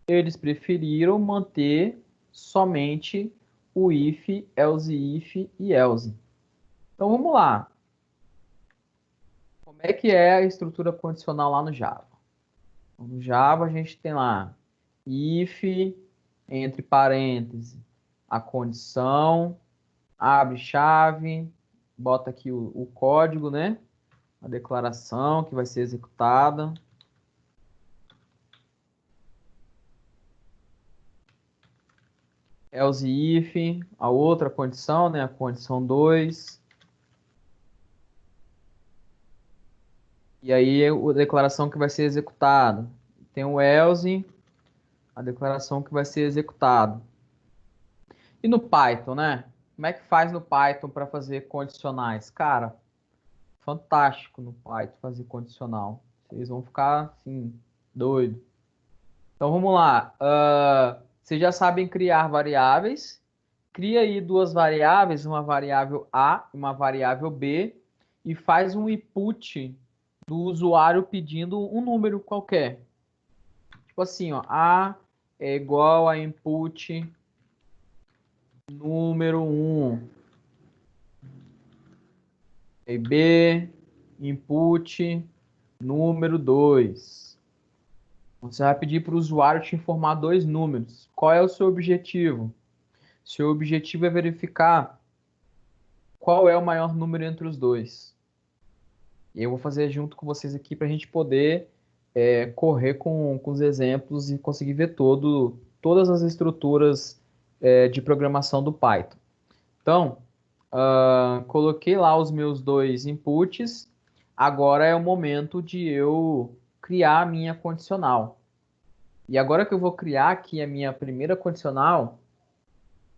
Eles preferiram manter somente o if, else if e else. Então vamos lá. Como é que é a estrutura condicional lá no Java? No Java a gente tem lá if, entre parênteses, a condição, abre chave, bota aqui o código, né? A declaração que vai ser executada. else if, a outra condição, né? A condição 2. E aí a declaração que vai ser executada. Tem o else, a declaração que vai ser executada. E no Python, né? Como é que faz no Python para fazer condicionais? Cara, fantástico no Python fazer condicional. Vocês vão ficar assim, doido. Então vamos lá. Vocês já sabem criar variáveis. Cria aí duas variáveis, uma variável A e uma variável B, e faz um input do usuário pedindo um número qualquer. Tipo assim, ó, A é igual a input número 1. E B, input número 2. Você vai pedir para o usuário te informar dois números. Qual é o seu objetivo? Seu objetivo é verificar qual é o maior número entre os dois. E eu vou fazer junto com vocês aqui para a gente poder correr com os exemplos e conseguir ver todas as estruturas de programação do Python. Então, coloquei lá os meus dois inputs. Agora é o momento de eu criar a minha condicional. E agora que eu vou criar aqui a minha primeira condicional,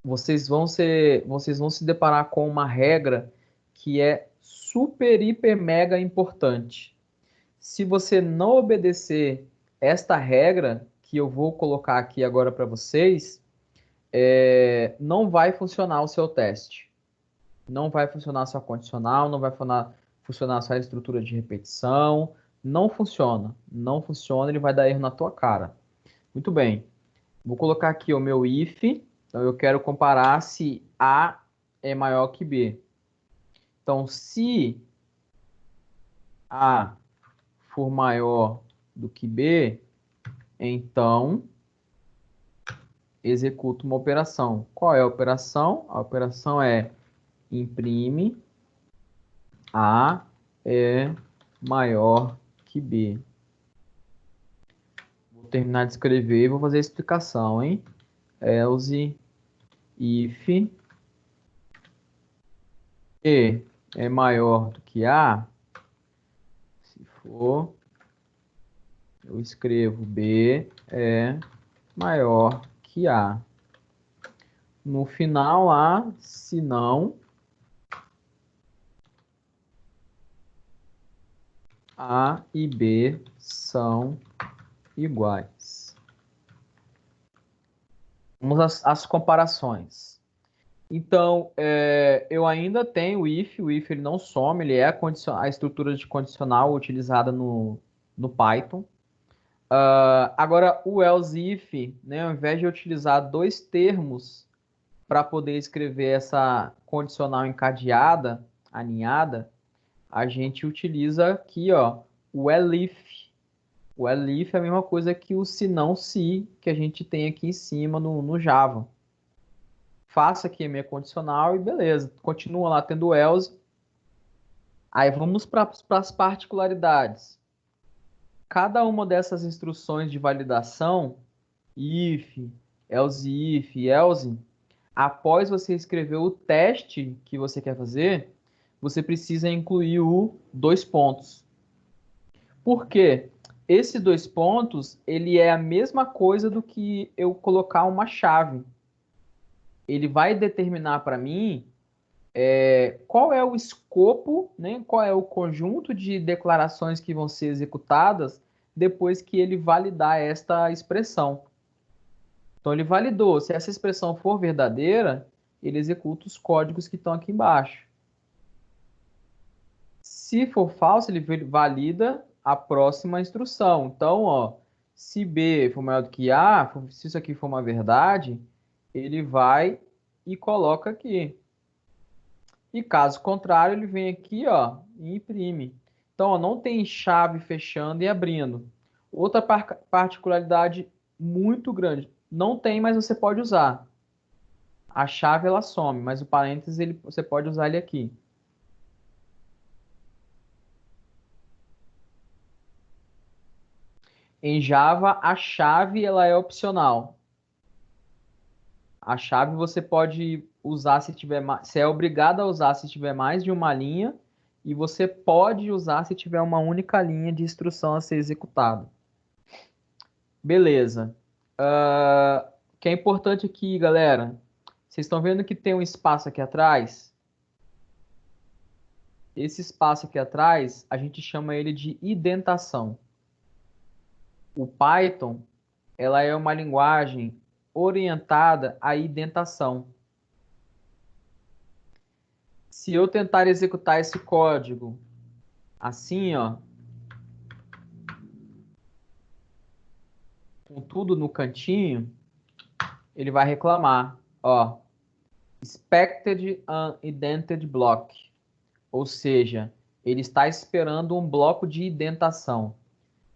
vocês vão se deparar com uma regra que é super, hiper, mega importante. Se você não obedecer esta regra que eu vou colocar aqui agora para vocês, não vai funcionar o seu teste. Não vai funcionar a sua condicional, não vai funcionar a sua estrutura de repetição. Não funciona. Não funciona, ele vai dar erro na tua cara. Muito bem. Vou colocar aqui o meu if. Então, eu quero comparar se A é maior que B. Então, se A for maior do que B, então executo uma operação. Qual é a operação? A operação é imprime A é maior que B. Vou terminar de escrever e vou fazer a explicação, hein? Else if E é maior do que A, se for, eu escrevo B é maior que A. No final, A, se não, A e B são iguais. Vamos às comparações. Então, eu ainda tenho o if ele não some, ele é a estrutura de condicional utilizada no Python. Agora, o else if, né, ao invés de eu utilizar dois termos para poder escrever essa condicional encadeada, aninhada, a gente utiliza aqui, ó, o elif. O elif é a mesma coisa que o se não se que a gente tem aqui em cima no Java. Faço aqui a minha condicional e beleza. Continua lá tendo o else. Aí vamos para as particularidades. Cada uma dessas instruções de validação, if, else if, else, após você escrever o teste que você quer fazer, você precisa incluir o dois pontos. Por quê? Esse dois pontos, ele é a mesma coisa do que eu colocar uma chave. Ele vai determinar para mim qual é o escopo, né? Qual é o conjunto de declarações que vão ser executadas depois que ele validar esta expressão. Então, ele validou. Se essa expressão for verdadeira, ele executa os códigos que estão aqui embaixo. Se for falso, ele valida a próxima instrução. Então, ó, se B for maior do que A, se isso aqui for uma verdade, ele vai e coloca aqui. E caso contrário, ele vem aqui, ó, e imprime. Então, ó, não tem chave fechando e abrindo. Outra particularidade muito grande. Não tem, mas você pode usar. A chave ela some, mas o parênteses você pode usar ele aqui. Em Java, a chave ela é opcional. A chave você pode usar se tiver você é obrigado a usar se tiver mais de uma linha e você pode usar se tiver uma única linha de instrução a ser executada. Beleza. O que é importante aqui, galera? Vocês estão vendo que tem um espaço aqui atrás? Esse espaço aqui atrás, a gente chama ele de indentação. O Python, ela é uma linguagem orientada à indentação. Se eu tentar executar esse código assim, ó, com tudo no cantinho, ele vai reclamar, ó, expected unindented block, ou seja, ele está esperando um bloco de indentação.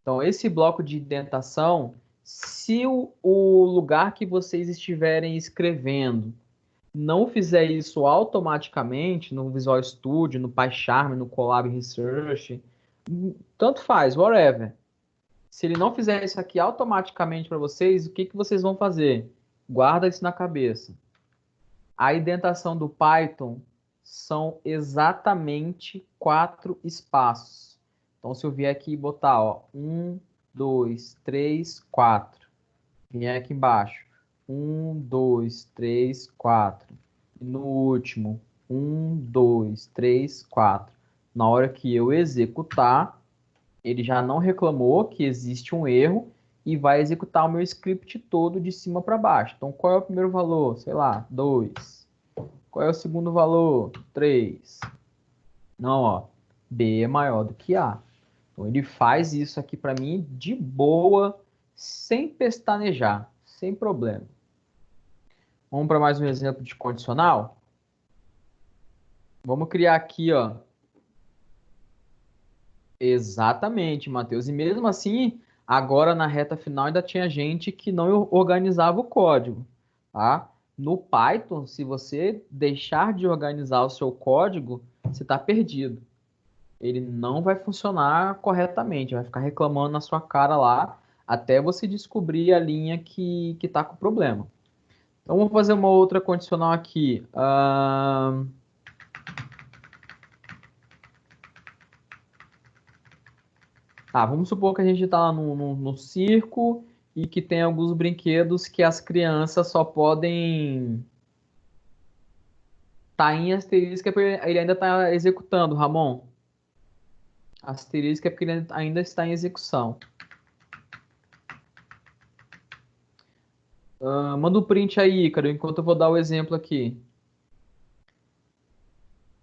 Então, esse bloco de indentação, se o lugar que vocês estiverem escrevendo não fizer isso automaticamente no Visual Studio, no PyCharm, no Colab Research, tanto faz, whatever. Se ele não fizer isso aqui automaticamente para vocês, o que, que vocês vão fazer? Guarda isso na cabeça. A indentação do Python são exatamente 4 espaços. Então, se eu vier aqui e botar, ó, 1, 2, 3, 4. Vier aqui embaixo. 1, 2, 3, 4. E no último, 1, 2, 3, 4. Na hora que eu executar, ele já não reclamou que existe um erro e vai executar o meu script todo de cima para baixo. Então, qual é o primeiro valor? Sei lá, 2. Qual é o segundo valor? 3. Não, ó. B é maior do que A. Então, ele faz isso aqui para mim de boa, sem pestanejar, sem problema. Vamos para mais um exemplo de condicional? Vamos criar aqui, ó. Exatamente, Matheus. E mesmo assim, agora na reta final ainda tinha gente que não organizava o código, tá? No Python, se você deixar de organizar o seu código, você está perdido. Ele não vai funcionar corretamente, vai ficar reclamando na sua cara lá, até você descobrir a linha que está com problema. Então, vamos fazer uma outra condicional aqui. Tá, vamos supor que a gente está no circo e que tem alguns brinquedos que as crianças só podem tá em asterisco, é porque ele ainda está executando, Ramon. Asterisco é porque ele ainda está em execução. Manda o print aí, cara, enquanto eu vou dar o exemplo aqui.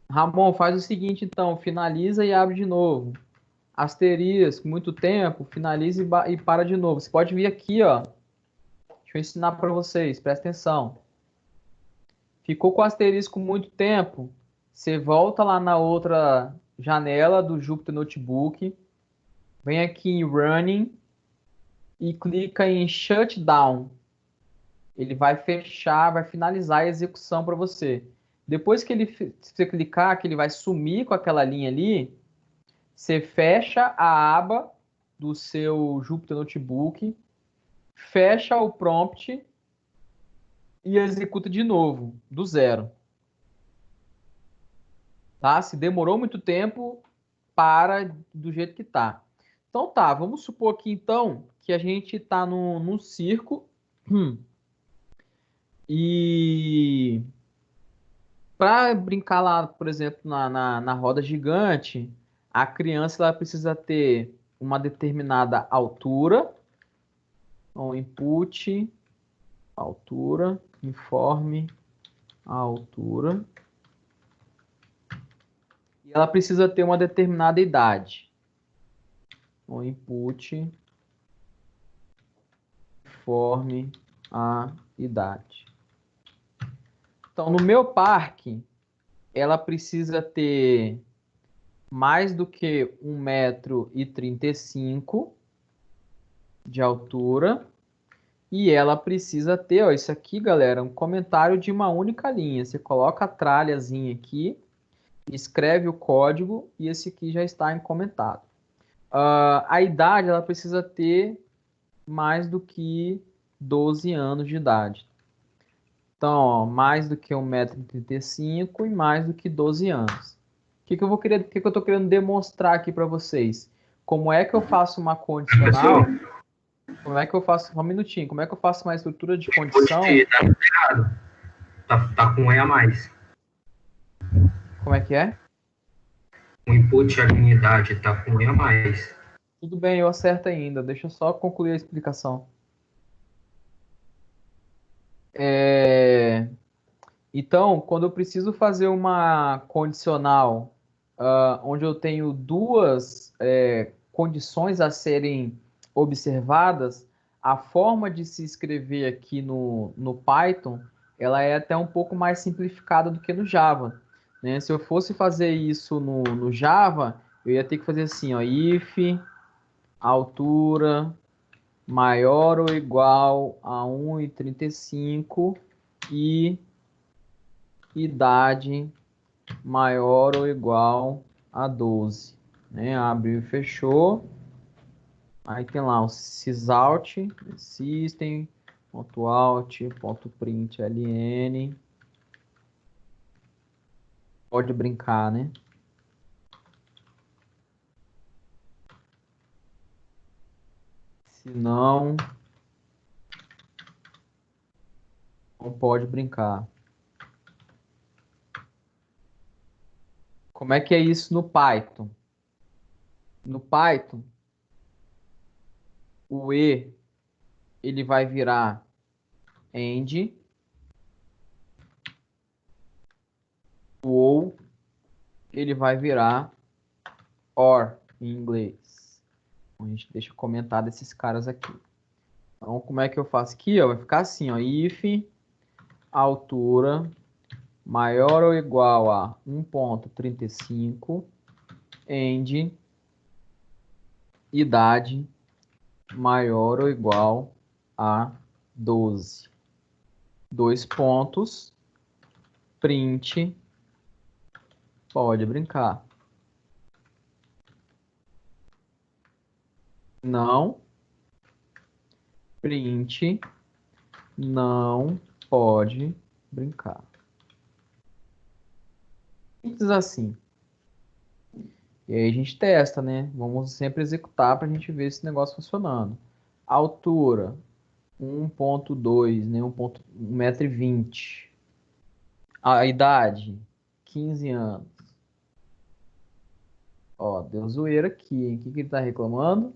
Ramon, faz o seguinte, então, finaliza e abre de novo. Asterisco, muito tempo, finaliza e para de novo. Você pode vir aqui, ó. Deixa eu ensinar para vocês, presta atenção. Ficou com asterisco muito tempo, você volta lá na outra janela do Jupyter Notebook, vem aqui em Running e clica em Shutdown. Ele vai fechar, vai finalizar a execução para você. Depois que você clicar, que ele vai sumir com aquela linha ali, você fecha a aba do seu Jupyter Notebook, fecha o prompt e executa de novo, do zero. Tá? Se demorou muito tempo, para do jeito que tá. Então tá, vamos supor aqui então que a gente tá num circo e para brincar lá, por exemplo, na roda gigante, a criança ela precisa ter uma determinada altura, então input, altura, informe a altura, e ela precisa ter uma determinada idade. Então, input, informe a idade. Então, no meu parque, ela precisa ter mais do que 1,35 m de altura. E ela precisa ter, ó, isso aqui, galera, um comentário de uma única linha. Você coloca a tralhazinha aqui, escreve o código e esse aqui já está comentado. A idade, ela precisa ter mais do que 12 anos de idade. Então, ó, mais do que 1,35 m e mais do que 12 anos. O que que eu estou querendo demonstrar aqui para vocês? Como é que eu faço uma condicional? Professor, Como é que eu faço? Só um minutinho. Como é que eu faço uma estrutura de o input condição? tá errado. Tá com E a mais. Como é que é? O input a unidade tá com E a mais. Tudo bem, eu acerto ainda. Deixa eu só concluir a explicação. Então, quando eu preciso fazer uma condicional, onde eu tenho duas condições a serem observadas, a forma de se escrever aqui no Python, ela é até um pouco mais simplificada do que no Java, né? Se eu fosse fazer isso no Java, eu ia ter que fazer assim, ó, if altura maior ou igual a 1,35 e idade maior ou igual a 12, né? Abriu e fechou. Aí tem lá o sysout, system.out.println. Pode brincar, né? Se não, não pode brincar. Como é que é isso no Python? No Python, o E ele vai virar end, o OU ele vai virar OR em inglês. Então, a gente deixa comentado esses caras aqui. Então, como é que eu faço aqui? Ó? Vai ficar assim, ó, if altura maior ou igual a 1,35, end idade maior ou igual a 12. Dois pontos, print, pode brincar. Não, print, não pode brincar. Simples assim. E aí a gente testa, né? Vamos sempre executar para a gente ver esse negócio funcionando. Altura, 1,2, né? 1,20 m. A idade, 15 anos. Ó, deu zoeira aqui, hein? O que que ele tá reclamando?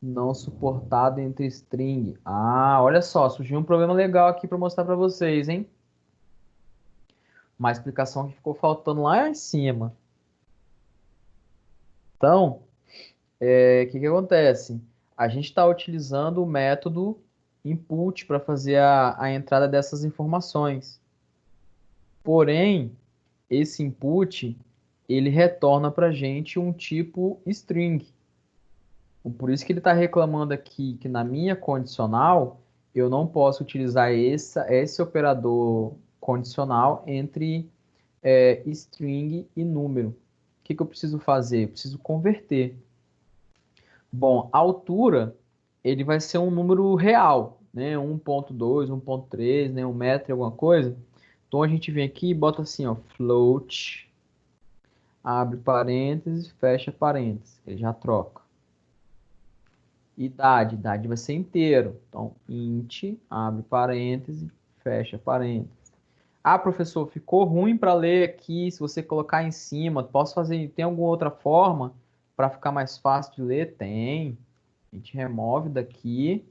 Não suportado entre string. Ah, olha só, surgiu um problema legal aqui para mostrar para vocês, hein? Uma explicação que ficou faltando lá em cima. Então, o que que acontece? A gente está utilizando o método input para fazer a entrada dessas informações. Porém, esse input ele retorna para a gente um tipo string. Por isso que ele está reclamando aqui que na minha condicional eu não posso utilizar esse operador condicional entre string e número. O que que eu preciso fazer? Eu preciso converter. Bom, a altura ele vai ser um número real, né? 1,2, 1,3, né? 1 metro e alguma coisa. Então a gente vem aqui e bota assim, ó, float, abre parênteses, fecha parênteses, ele já troca. Idade vai ser inteiro. Então, int, abre parênteses, fecha parênteses. Ah, professor, ficou ruim para ler aqui. Se você colocar em cima, posso fazer? Tem alguma outra forma para ficar mais fácil de ler? Tem. A gente remove daqui,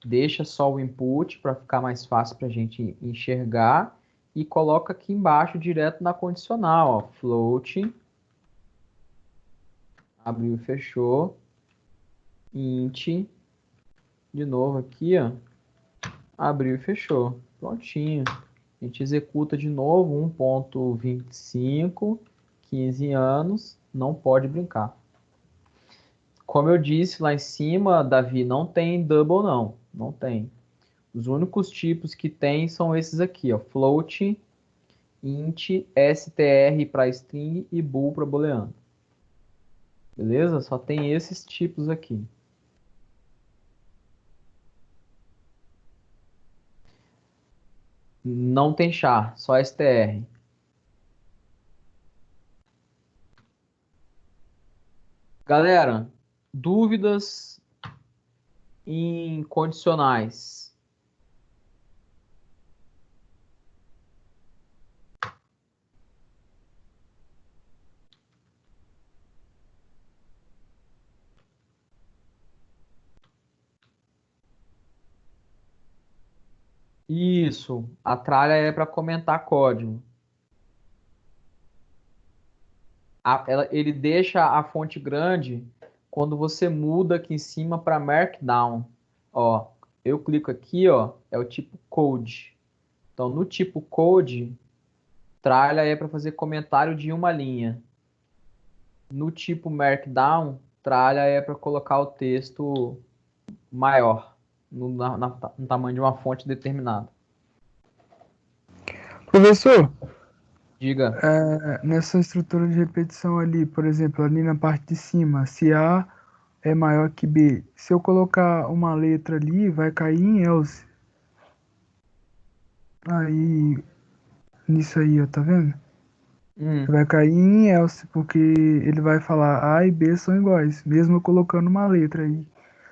deixa só o input para ficar mais fácil para a gente enxergar e coloca aqui embaixo direto na condicional, ó, float, abriu e fechou, int, de novo aqui, ó, abriu e fechou, prontinho. A gente executa de novo 1,25, 15 anos, não pode brincar. Como eu disse lá em cima, Davi, não tem double não, não tem. Os únicos tipos que tem são esses aqui, ó, float, int, str para string e bool para booleano. Beleza? Só tem esses tipos aqui. Não tem char, só str. Galera, dúvidas em condicionais? Isso, a tralha é para comentar código. Ele deixa a fonte grande quando você muda aqui em cima para Markdown. Ó, eu clico aqui, ó, é o tipo code. Então, no tipo code, tralha é para fazer comentário de uma linha. No tipo Markdown, tralha é para colocar o texto maior, no tamanho de uma fonte determinada. Professor, Diga. nessa estrutura de repetição ali, por exemplo, ali na parte de cima, se A é maior que B, se eu colocar uma letra ali, vai cair em else. Aí, nisso aí, ó, tá vendo? Vai cair em else, porque ele vai falar A e B são iguais, mesmo eu colocando uma letra aí.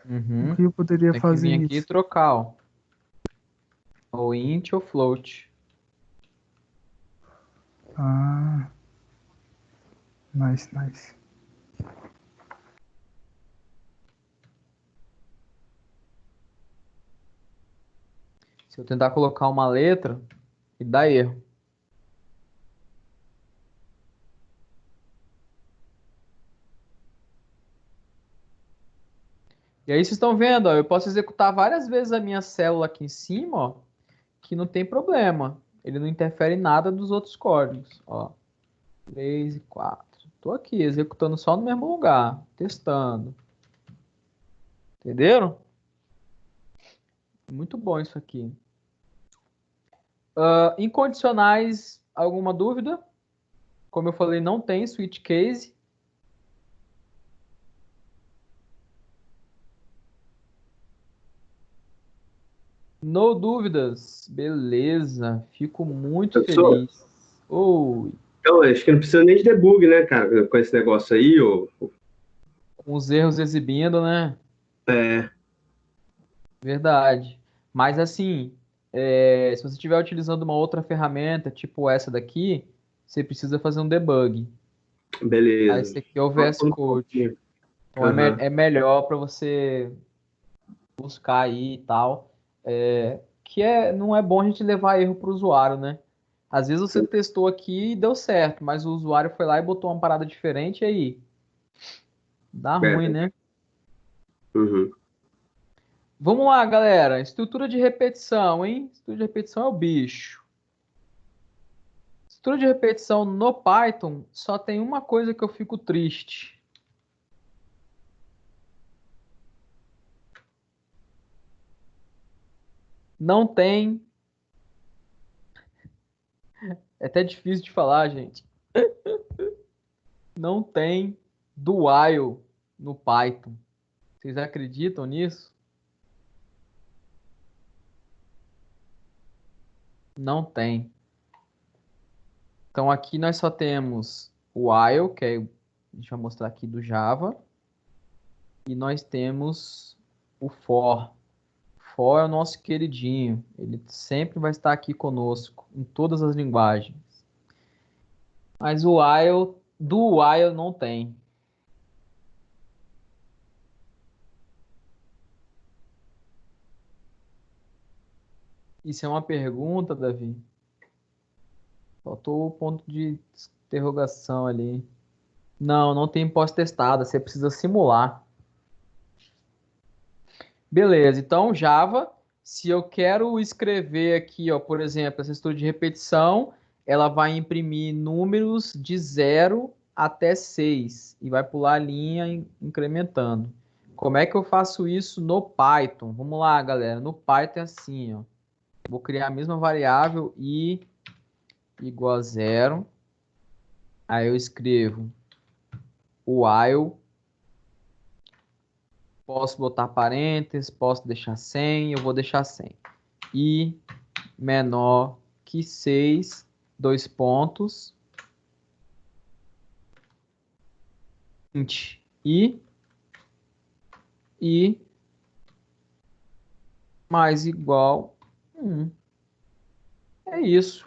O Uhum. que eu poderia Tem que fazer vir aqui e nisso? trocar, ó. Ou int ou float. Ah, nice. Se eu tentar colocar uma letra, e dá erro. E aí vocês estão vendo, ó, eu posso executar várias vezes a minha célula aqui em cima, ó, que não tem problema. Ele não interfere em nada dos outros códigos. Ó, 3 e 4. Estou aqui executando só no mesmo lugar, testando. Entenderam? Muito bom isso aqui. Em condicionais, alguma dúvida? Como eu falei, não tem switch case. No dúvidas. Beleza. Fico muito Professor, feliz. Oi. então, acho que não precisa nem de debug, né, cara, com esse negócio aí, Com os erros exibindo, né? é, Verdade. Mas assim, se você estiver utilizando uma outra ferramenta, tipo essa daqui, você precisa fazer um debug. Aí beleza. esse aqui é o Só VS um Code. pouquinho. Então Aham. é melhor para você buscar aí e tal. Não é bom a gente levar erro para o usuário, né? Às vezes você testou aqui e deu certo, mas o usuário foi lá e botou uma parada diferente e aí dá ruim, É. né? Uhum. Vamos lá, galera. Estrutura de repetição, hein? Estrutura de repetição é o bicho. Estrutura de repetição no Python só tem uma coisa que eu fico triste. Não tem. É até difícil de falar, gente. Não tem do while no Python. Vocês acreditam nisso? Não tem. Então aqui nós só temos o while, que é, deixa eu mostrar aqui do Java, e nós temos o for. For é o nosso queridinho. Ele sempre vai estar aqui conosco em todas as linguagens. Mas o while, do while não tem. Isso é uma pergunta, Davi? Faltou o ponto de interrogação ali. Não, não tem pós-testada. Você precisa simular. Beleza, então Java, se eu quero escrever aqui, ó, por exemplo, essa estrutura de repetição, ela vai imprimir números de 0 até 6 e vai pular a linha incrementando. Como é que eu faço isso no Python? Vamos lá, galera. No Python é assim, ó. Vou criar a mesma variável i igual a 0. Aí eu escrevo while. Posso botar parênteses, posso deixar sem, eu vou deixar sem. E menor que 6, 2 pontos, int i mais igual 1. É isso.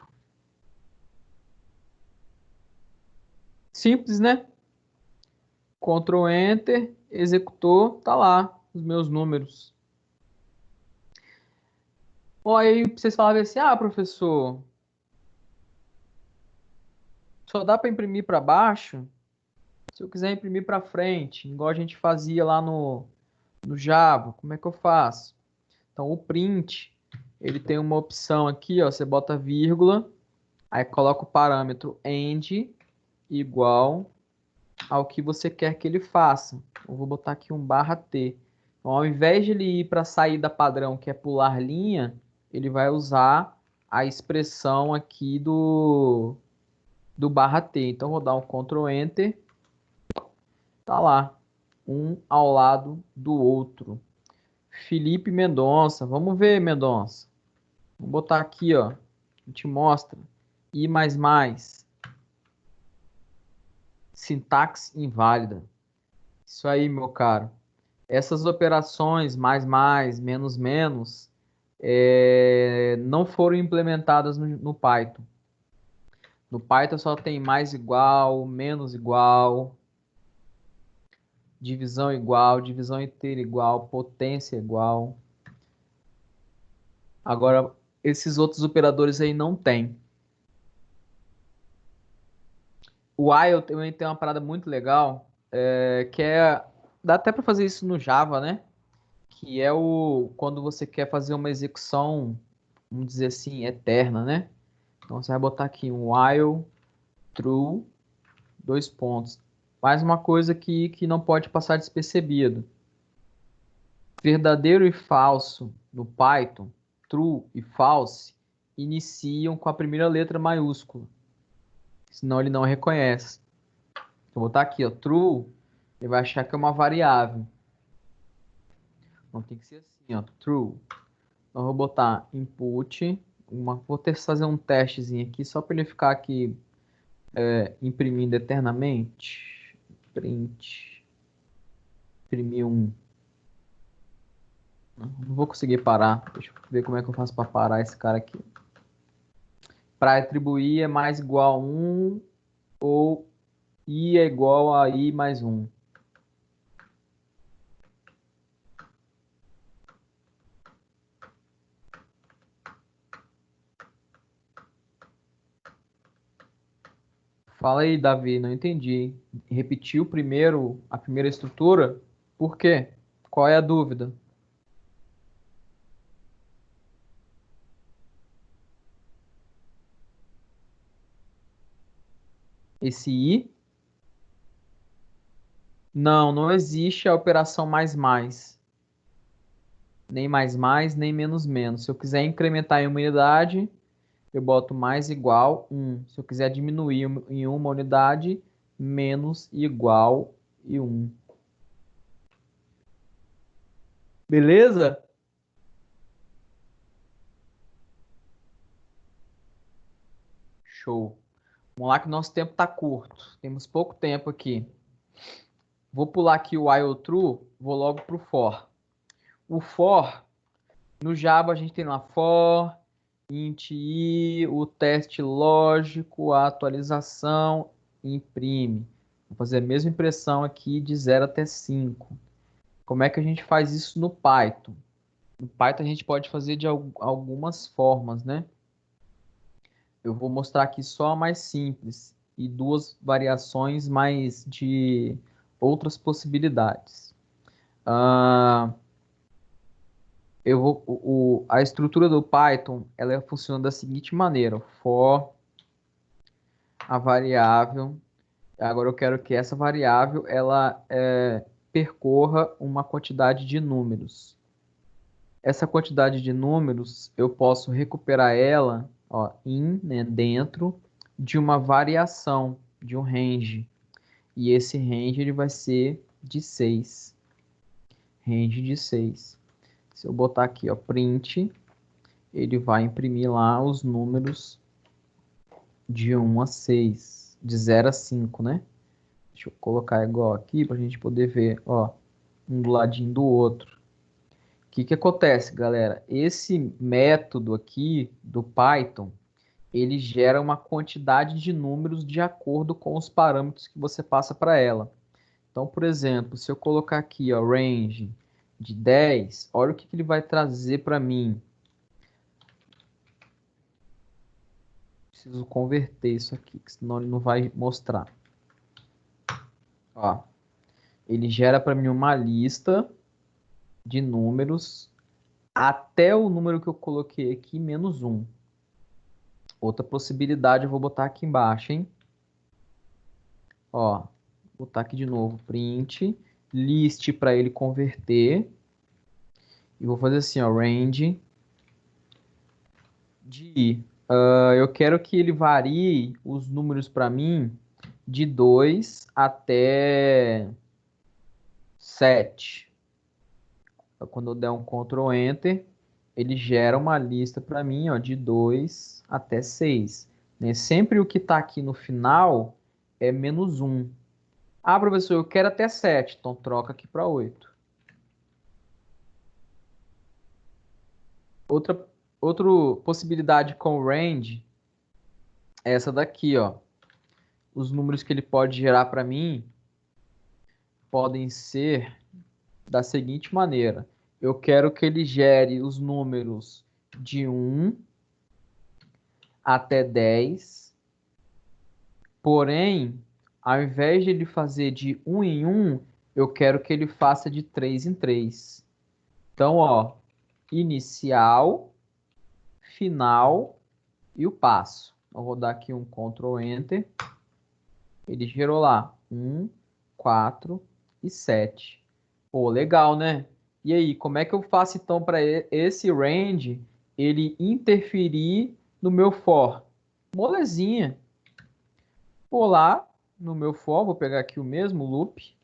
Simples, né? Ctrl Enter, executou, tá lá os meus números. Ou aí vocês falavam assim, ah, professor, só dá para imprimir para baixo? Se eu quiser imprimir para frente, igual a gente fazia lá no Java, como é que eu faço? Então o print, ele tem uma opção aqui, ó, você bota vírgula, aí coloca o parâmetro end igual ao que você quer que ele faça. Eu vou botar aqui um /t. Então, ao invés de ele ir para a saída padrão, que é pular linha, ele vai usar a expressão aqui do /t. Então, vou dar um Ctrl Enter. Tá lá, um ao lado do outro. Felipe Mendonça. Vamos ver, Mendonça. Vou botar aqui, ó. A gente mostra. I++. Sintaxe inválida. Isso aí, meu caro. Essas operações menos, menos, não foram implementadas no Python. No Python só tem mais igual, menos igual, divisão igual, divisão inteira igual, potência igual. Agora, esses outros operadores aí não tem. O while também tem uma parada muito legal, que dá até para fazer isso no Java, né? Que é quando você quer fazer uma execução, vamos dizer assim, eterna, né? Então você vai botar aqui um while true, 2 pontos. Mais uma coisa que não pode passar despercebido. Verdadeiro e falso no Python, true e false, iniciam com a primeira letra maiúscula. Senão ele não reconhece. Vou botar aqui, ó, true, ele vai achar que é uma variável. Não tem que ser assim, ó, true. Então, eu vou botar input, vou ter que fazer um testezinho aqui, só para ele ficar aqui imprimindo eternamente. Print, imprimir um. Não vou conseguir parar. Deixa eu ver como é que eu faço para parar esse cara aqui. Para atribuir é mais igual a 1 ou i é igual a i mais 1. Fala aí, Davi, não entendi. Repetiu primeiro a primeira estrutura? Por quê? Qual é a dúvida? Esse i? Não, não existe a operação mais mais. Nem mais mais, nem menos menos. Se eu quiser incrementar em uma unidade, eu boto mais igual 1. Se eu quiser diminuir em uma unidade, menos igual e 1. Beleza? Show. Vamos lá que o nosso tempo está curto. Temos pouco tempo aqui. Vou pular aqui o while true, vou logo para o for. O for, no Java a gente tem lá for, int i, o teste lógico, a atualização, imprime. Vou fazer a mesma impressão aqui de 0 até 5. Como é que a gente faz isso no Python? No Python a gente pode fazer de algumas formas, né? Eu vou mostrar aqui só a mais simples e duas variações mais de outras possibilidades. A estrutura do Python ela funciona da seguinte maneira: for a variável. Agora eu quero que essa variável ela percorra uma quantidade de números. Essa quantidade de números eu posso recuperar ela, ó, né, dentro de uma variação, de um range. E esse range ele vai ser de 6. Range de 6. Se eu botar aqui, ó, print, ele vai imprimir lá os números de 1 a 6, de 0 a 5, né? Deixa eu colocar igual aqui para a gente poder ver, ó, um do ladinho do outro. O que que acontece, galera? Esse método aqui do Python, ele gera uma quantidade de números de acordo com os parâmetros que você passa para ela. Então, por exemplo, se eu colocar aqui, ó, range de 10, olha o que que ele vai trazer para mim. Preciso converter isso aqui, senão ele não vai mostrar. Ó, ele gera para mim uma lista de números até o número que eu coloquei aqui, menos 1. Outra possibilidade eu vou botar aqui embaixo, hein? Ó, vou botar aqui de novo, print, list para ele converter. E vou fazer assim, ó, range de... eu quero que ele varie os números para mim de 2 até 7. Quando eu der um Ctrl Enter, ele gera uma lista para mim, ó, de 2 até 6. Né? Sempre o que está aqui no final é menos 1. Ah, professor, eu quero até 7. Então troca aqui para 8. Outra possibilidade com range é essa daqui, ó. Os números que ele pode gerar para mim podem ser da seguinte maneira. Eu quero que ele gere os números de 1 até 10. Porém, ao invés de ele fazer de 1 em 1, eu quero que ele faça de 3 em 3. Então, ó, inicial, final e o passo. Eu vou dar aqui um Ctrl Enter. Ele gerou lá 1, 4 e 7. Pô, legal, né? E aí, como é que eu faço então para esse range ele interferir no meu for? Molezinha. Vou lá no meu for, vou pegar aqui o mesmo loop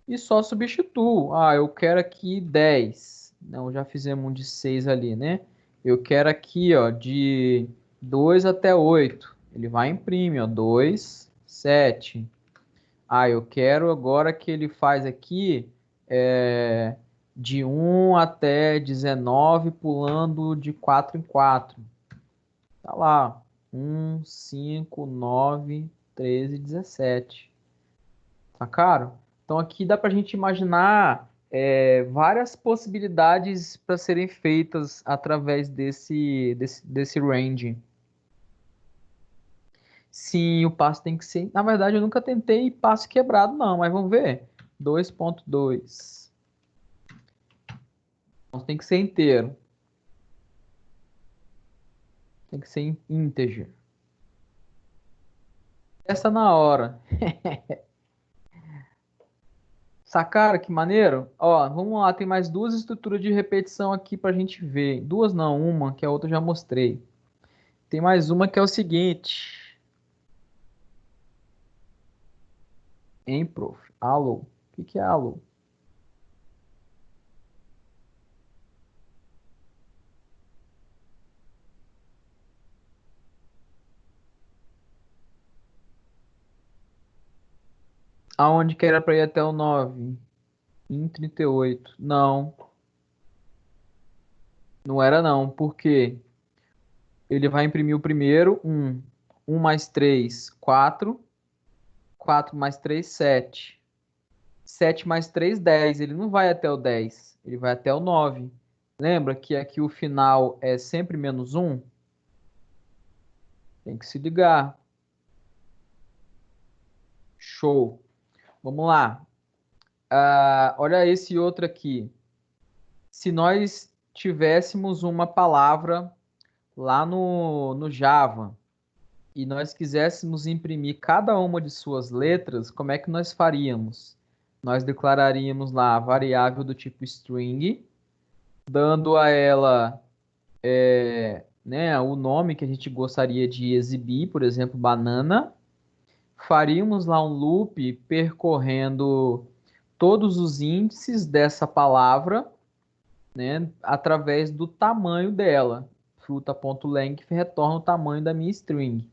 e só substituo. Ah, eu quero aqui 10. Não, já fizemos um de 6 ali, né? Eu quero aqui, ó, de 2 até 8. Ele vai imprimir, ó, 2, 7. Ah, eu quero agora que ele faz aqui de 1 até 19, pulando de 4 em 4. Tá lá, 1, 5, 9, 13, 17. Sacaram? Então aqui dá pra gente imaginar várias possibilidades para serem feitas através desse range. Sim, o passo tem que ser... Na verdade, eu nunca tentei passo quebrado, não. Mas vamos ver. 2.2. Então, tem que ser inteiro. Tem que ser integer. Essa na hora. Sacaram? Que maneiro? Ó, vamos lá. Tem mais duas estruturas de repetição aqui pra gente ver. Duas não, uma, que a outra eu já mostrei. Tem mais uma que é o seguinte... Hein, prof? Alô? O que é alô? Aonde que era para ir até o 9? Em 38. Não. Não era não. Por quê? Ele vai imprimir o primeiro, 1. 1 mais 3, 4. 4 mais 3, 7. 7 mais 3, 10. Ele não vai até o 10. Ele vai até o 9. Lembra que aqui o final é sempre menos 1? Tem que se ligar. Show. Vamos lá. Olha esse outro aqui. Se nós tivéssemos uma palavra lá no Java e nós quiséssemos imprimir cada uma de suas letras, como é que nós faríamos? Nós declararíamos lá a variável do tipo string, dando a ela né, o nome que a gente gostaria de exibir, por exemplo, banana. Faríamos lá um loop percorrendo todos os índices dessa palavra, né, através do tamanho dela. fruta.length retorna o tamanho da minha string.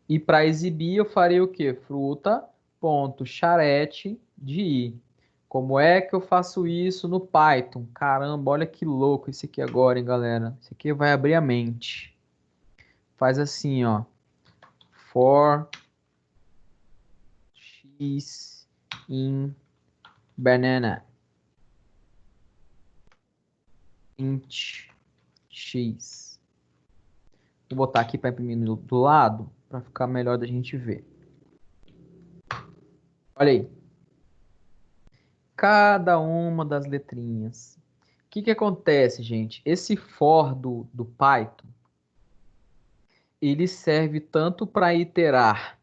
E para exibir, eu farei o quê? Fruta.charete de i. Como é que eu faço isso no Python? Caramba, olha que louco esse aqui agora, hein, galera? Esse aqui vai abrir a mente. Faz assim, ó. For x in banana. Int x. Vou botar aqui para imprimir do lado, para ficar melhor da gente ver. Olha aí. Cada uma das letrinhas. O que acontece, gente? Esse for do Python, ele serve tanto para iterar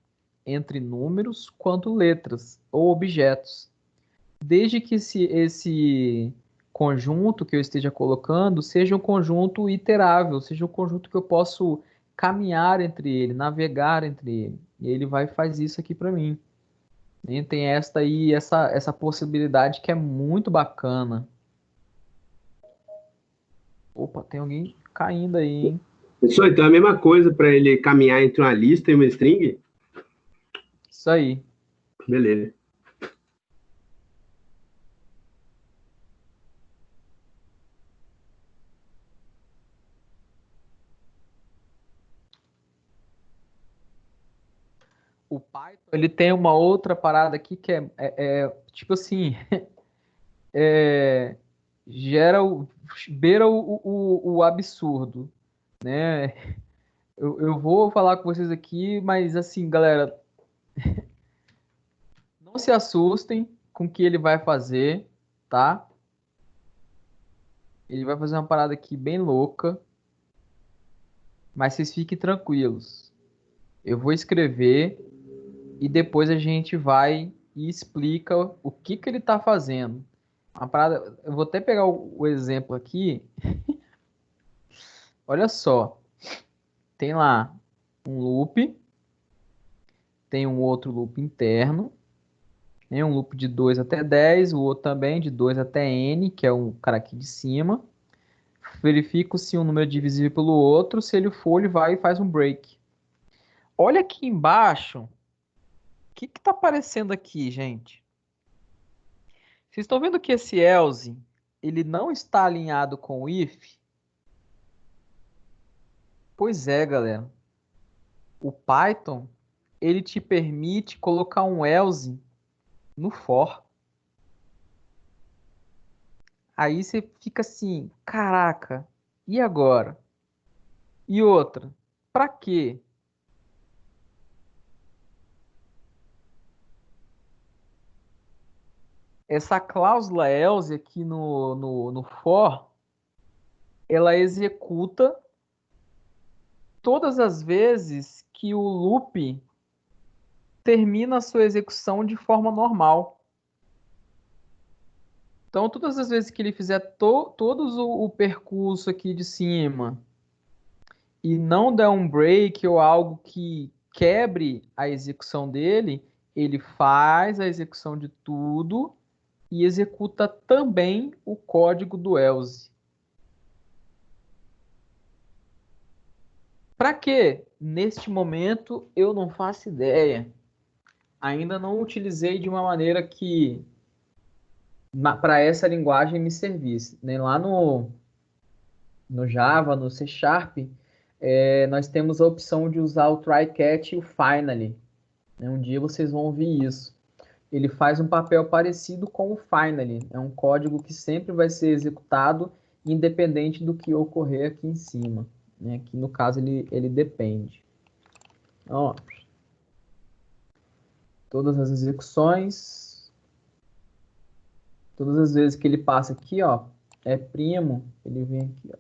entre números quanto letras ou objetos. Desde que esse conjunto que eu esteja colocando seja um conjunto iterável, seja um conjunto que eu posso caminhar entre ele, navegar entre ele. E ele vai e faz isso aqui para mim. E tem essa possibilidade que é muito bacana. Opa, tem alguém caindo aí, hein? Pessoal, então é a mesma coisa para ele caminhar entre uma lista e uma string? Isso aí. Beleza. O Python, ele tem uma outra parada aqui que é tipo assim, gera beira o absurdo, né? Eu vou falar com vocês aqui, mas assim, galera, não se assustem com o que ele vai fazer, tá? Ele vai fazer uma parada aqui bem louca, mas vocês fiquem tranquilos. Eu vou escrever e depois a gente vai e explica o que ele está fazendo. Uma parada, eu vou até pegar o exemplo aqui. Olha só, tem lá um loop, tem um outro loop interno, tem um loop de 2 até 10, o outro também de 2 até n, que é um cara aqui de cima. Verifico se um número é divisível pelo outro, se ele for, ele vai e faz um break. Olha aqui embaixo, o que está aparecendo aqui, gente? Vocês estão vendo que esse else, ele não está alinhado com o if? Pois é, galera. O Python, ele te permite colocar um else no for. Aí você fica assim, caraca, e agora? E outra, para quê? Essa cláusula else aqui no for, ela executa todas as vezes que o loop termina a sua execução de forma normal. Então, todas as vezes que ele fizer todos o percurso aqui de cima e não der um break ou algo que quebre a execução dele, ele faz a execução de tudo e executa também o código do else. Para quê? Neste momento, eu não faço ideia. Ainda não utilizei de uma maneira que para essa linguagem me servisse. Nem lá no Java, no C Sharp, nós temos a opção de usar o try-catch e o finally. Um dia vocês vão ouvir isso. Ele faz um papel parecido com o finally. É um código que sempre vai ser executado independente do que ocorrer aqui em cima. Aqui no caso ele depende. Ó, todas as execuções, todas as vezes que ele passa aqui, ó, é primo, ele vem aqui, ó.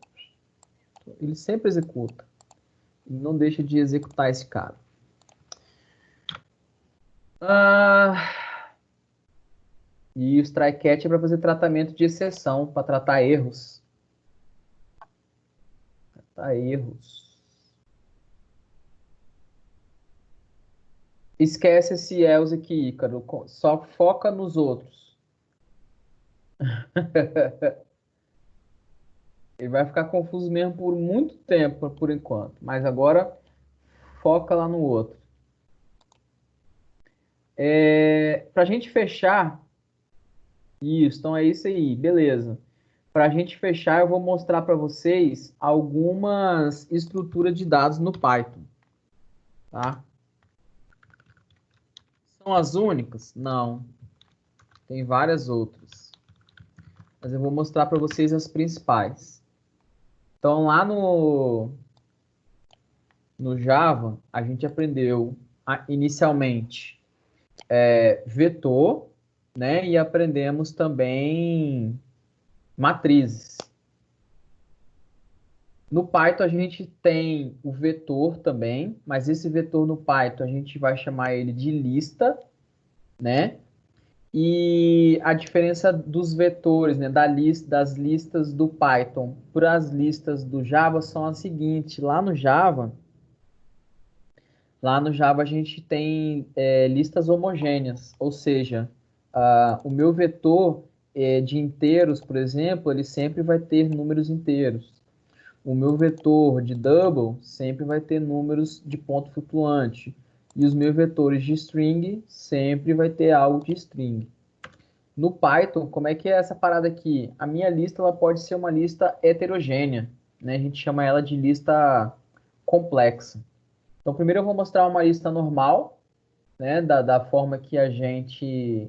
Ele sempre executa. Ele não deixa de executar esse cara. E o try-catch é para fazer tratamento de exceção, para tratar erros. Tratar erros. Esquece esse else aqui, Ícaro. Só foca nos outros. Ele vai ficar confuso mesmo por muito tempo, por enquanto. Mas agora, foca lá no outro. Para a gente fechar... Isso, então é isso aí, beleza. Para a gente fechar, eu vou mostrar para vocês algumas estruturas de dados no Python. Tá? São as únicas? Não. Tem várias outras. Mas eu vou mostrar para vocês as principais. Então, lá no Java, a gente aprendeu inicialmente vetor, né? E aprendemos também matrizes. No Python, a gente tem o vetor também, mas esse vetor no Python, a gente vai chamar ele de lista, né? E a diferença dos vetores, né, das listas do Python para as listas do Java são as seguintes. Lá no Java a gente tem listas homogêneas, ou seja, o meu vetor de inteiros, por exemplo, ele sempre vai ter números inteiros. O meu vetor de double sempre vai ter números de ponto flutuante. E os meus vetores de string sempre vai ter algo de string. No Python, como é que é essa parada aqui? A minha lista ela pode ser uma lista heterogênea, né? A gente chama ela de lista complexa. Então, primeiro eu vou mostrar uma lista normal, né? Da forma que a gente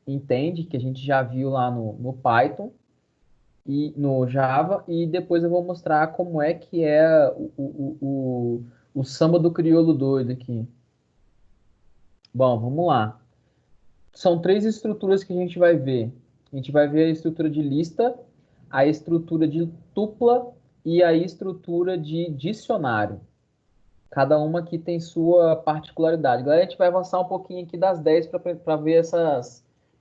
entende, que a gente já viu lá no Python e no Java, e depois eu vou mostrar como é que é o samba do crioulo doido aqui. Bom, vamos lá. São três estruturas que a gente vai ver. A gente vai ver a estrutura de lista, a estrutura de tupla e a estrutura de dicionário. Cada uma aqui tem sua particularidade. Agora a gente vai avançar um pouquinho aqui das 10 para ver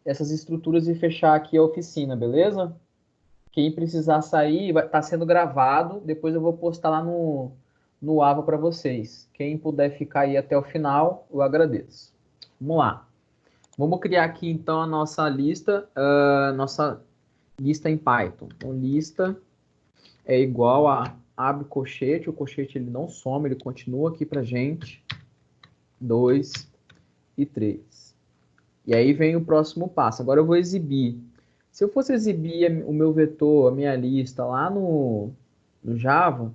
essas estruturas e fechar aqui a oficina, beleza? Quem precisar sair, vai estar sendo gravado. Depois eu vou postar lá no Ava para vocês. Quem puder ficar aí até o final, eu agradeço. Vamos lá. Vamos criar aqui então a nossa lista em Python. Então, lista é igual a abre colchete, o colchete ele não some, ele continua aqui para gente. 2 e 3. E aí vem o próximo passo. Agora eu vou exibir. Se eu fosse exibir o meu vetor, a minha lista lá no Java,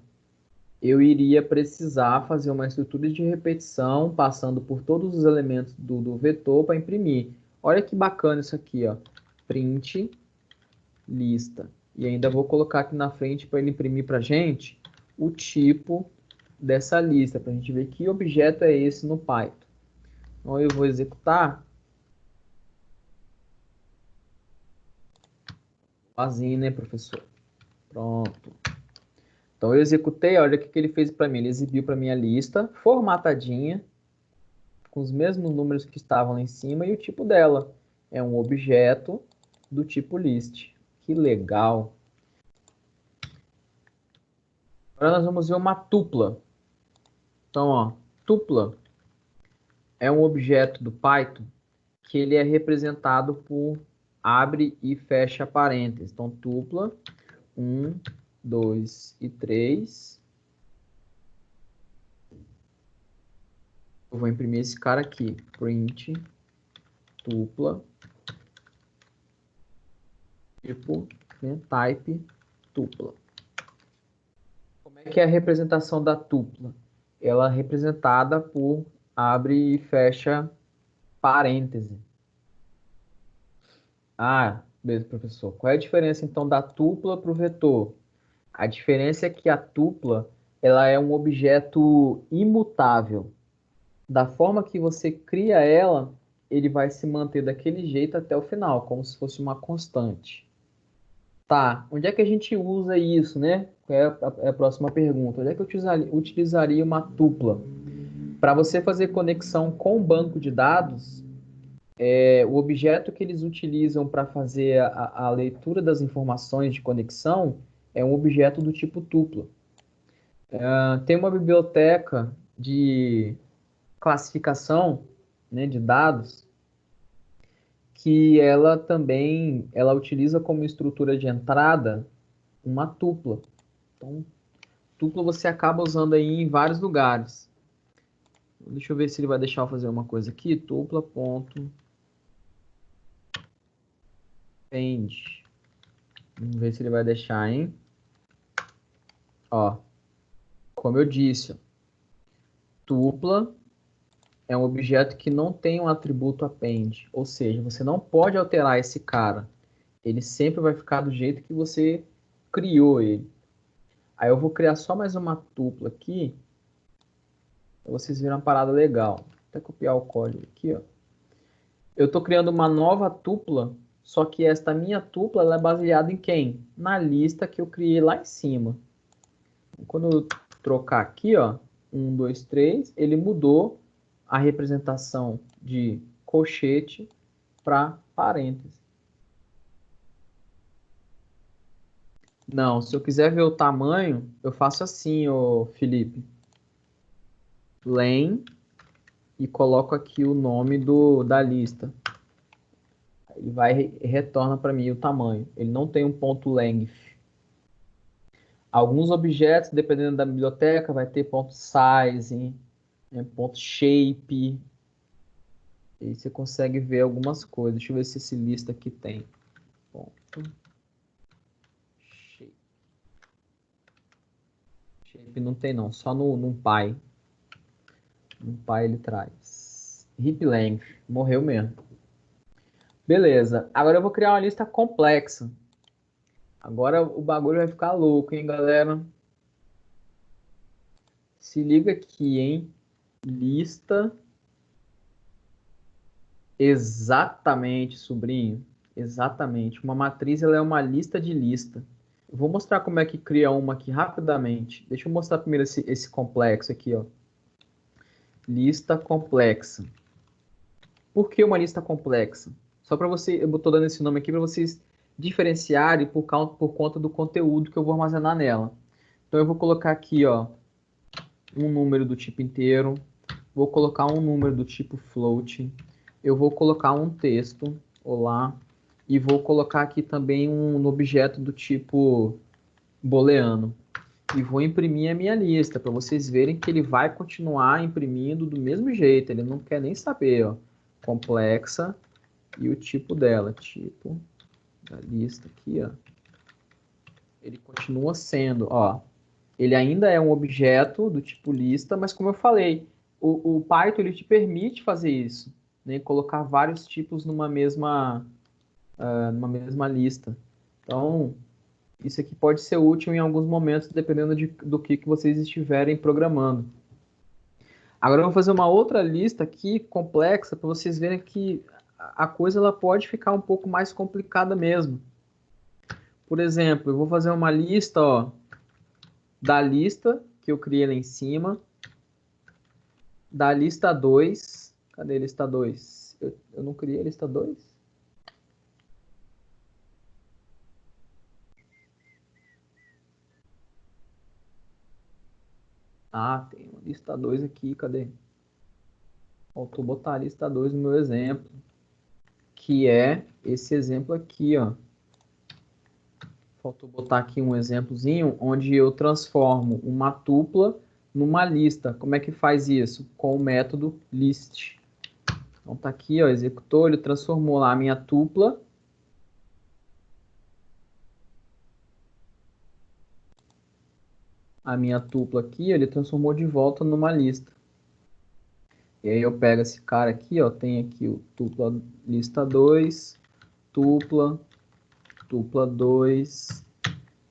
eu iria precisar fazer uma estrutura de repetição, passando por todos os elementos do vetor para imprimir. Olha que bacana isso aqui, ó. Print lista. E ainda vou colocar aqui na frente para ele imprimir para a gente o tipo dessa lista, para a gente ver que objeto é esse no Python. Então eu vou executar. Sozinho, né, professor? Pronto. Então eu executei, olha o que ele fez para mim. Ele exibiu para mim a lista, formatadinha, com os mesmos números que estavam lá em cima, e o tipo dela é um objeto do tipo list. Que legal! Agora nós vamos ver uma tupla. Então, ó, tupla é um objeto do Python que ele é representado por abre e fecha parênteses. Então, tupla, 1, 2 e 3. Eu vou imprimir esse cara aqui, print, tupla, tipo, né, type, tupla. Como é que é a representação da tupla? Ela é representada por abre e fecha parêntese. Ah, beleza, professor. Qual é a diferença, então, da tupla para o vetor? A diferença é que a tupla ela é um objeto imutável. Da forma que você cria ela, ele vai se manter daquele jeito até o final, como se fosse uma constante. Tá, onde é que a gente usa isso, né? É a próxima pergunta. Onde é que eu utilizaria uma tupla? Para você fazer conexão com o banco de dados, o objeto que eles utilizam para fazer a leitura das informações de conexão é um objeto do tipo tupla. Tem uma biblioteca de classificação, né, de dados que ela utiliza como estrutura de entrada uma tupla. Então, tupla você acaba usando aí em vários lugares. Deixa eu ver se ele vai deixar eu fazer uma coisa aqui. Tupla.pend. Vamos ver se ele vai deixar, hein? Ó, como eu disse, tupla é um objeto que não tem um atributo append. Ou seja, você não pode alterar esse cara. Ele sempre vai ficar do jeito que você criou ele. Aí eu vou criar só mais uma tupla aqui. Pra vocês verem uma parada legal. Vou até copiar o código aqui, ó. Eu estou criando uma nova tupla, só que esta minha tupla ela é baseada em quem? Na lista que eu criei lá em cima. Quando eu trocar aqui, ó, 1, 2, 3, ele mudou a representação de colchete para parênteses. Não, se eu quiser ver o tamanho, eu faço assim, ô Felipe. Len e coloco aqui o nome da lista. Ele vai e retorna para mim o tamanho. Ele não tem um ponto length. Alguns objetos, dependendo da biblioteca, vai ter ponto size, né, ponto shape. E aí você consegue ver algumas coisas. Deixa eu ver se esse lista aqui tem. Ponto shape. Shape não tem não, só no NumPy. NumPy ele traz. Heap length, morreu mesmo. Beleza, agora eu vou criar uma lista complexa. Agora o bagulho vai ficar louco, hein, galera? Se liga aqui, hein? Lista. Exatamente, sobrinho. Exatamente. Uma matriz ela é uma lista de lista. Eu vou mostrar como é que cria uma aqui rapidamente. Deixa eu mostrar primeiro esse complexo aqui, ó. Lista complexa. Por que uma lista complexa? Só para você, eu estou dando esse nome aqui para vocês diferenciarem por conta do conteúdo que eu vou armazenar nela. Então eu vou colocar aqui, ó, um número do tipo inteiro, vou colocar um número do tipo float, eu vou colocar um texto, olá, e vou colocar aqui também um objeto do tipo booleano. E vou imprimir a minha lista, para vocês verem que ele vai continuar imprimindo do mesmo jeito, ele não quer nem saber, ó, complexa, e o tipo dela, tipo da lista aqui, ó, ele continua sendo, ó, ele ainda é um objeto do tipo lista, mas como eu falei, o Python ele te permite fazer isso, né? Colocar vários tipos numa mesma lista. Então, isso aqui pode ser útil em alguns momentos, dependendo do que vocês estiverem programando. Agora eu vou fazer uma outra lista aqui, complexa, para vocês verem que a coisa ela pode ficar um pouco mais complicada mesmo. Por exemplo, eu vou fazer uma lista, ó, da lista que eu criei lá em cima, da lista 2. Cadê a lista 2? Eu não criei a lista 2? Ah, tem uma lista 2 aqui, cadê? Faltou botar a lista 2 no meu exemplo, que é esse exemplo aqui, ó. Faltou botar aqui um exemplozinho onde eu transformo uma tupla numa lista. Como é que faz isso? Com o método list. Então tá aqui, ó, executou, ele transformou lá a minha tupla. A minha tupla aqui, ele transformou de volta numa lista. E aí eu pego esse cara aqui, ó, tem aqui o tupla lista 2, tupla 2.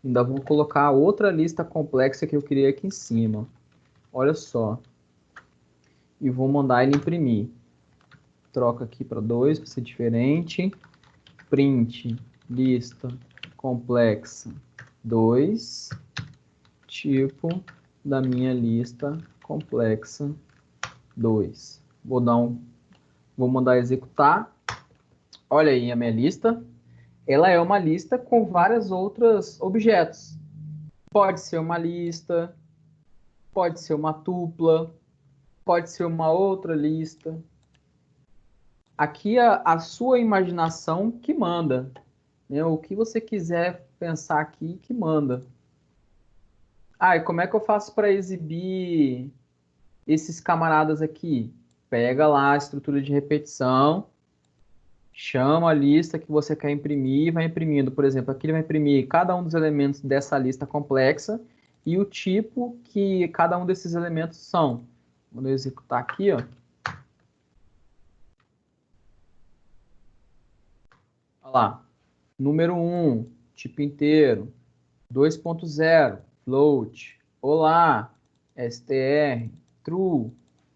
Ainda vou colocar outra lista complexa que eu criei aqui em cima. Olha só. E vou mandar ele imprimir. Troca aqui para 2 para ser diferente. Print lista complexa 2, tipo da minha lista complexa 2. Vou mandar executar. Olha aí a minha lista. Ela é uma lista com vários outros objetos. Pode ser uma lista, pode ser uma tupla, pode ser uma outra lista. Aqui a sua imaginação que manda, né? O que você quiser pensar aqui que manda. Ah, e como é que eu faço para exibir esses camaradas aqui? Pega lá a estrutura de repetição, chama a lista que você quer imprimir e vai imprimindo. Por exemplo, aqui ele vai imprimir cada um dos elementos dessa lista complexa e o tipo que cada um desses elementos são. Quando eu executar aqui, ó. Olha lá. Número 1, tipo inteiro. 2.0, float. Olá, str, true,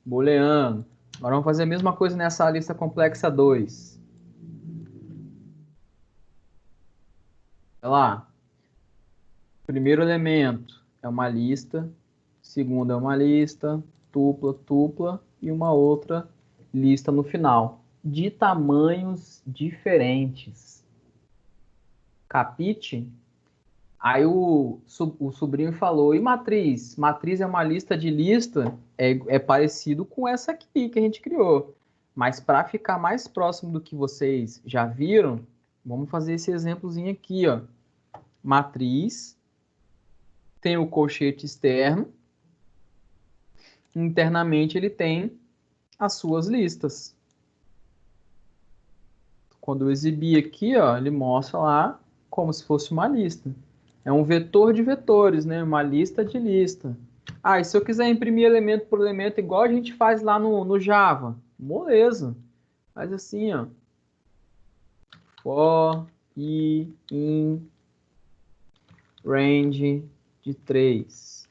booleano. Agora vamos fazer a mesma coisa nessa lista complexa 2. Olha lá. Primeiro elemento é uma lista. Segundo é uma lista. Tupla, tupla. E uma outra lista no final. De tamanhos diferentes. Capite? Aí o sobrinho falou, e matriz? Matriz é uma lista de lista, é parecido com essa aqui que a gente criou. Mas para ficar mais próximo do que vocês já viram, vamos fazer esse exemplozinho aqui, ó. Matriz, tem o colchete externo, internamente ele tem as suas listas. Quando eu exibir aqui, ó, ele mostra lá como se fosse uma lista. É um vetor de vetores, né? Uma lista de lista. Ah, e se eu quiser imprimir elemento por elemento, igual a gente faz lá no Java, moleza. Faz assim, ó. For, i, in, range de 3.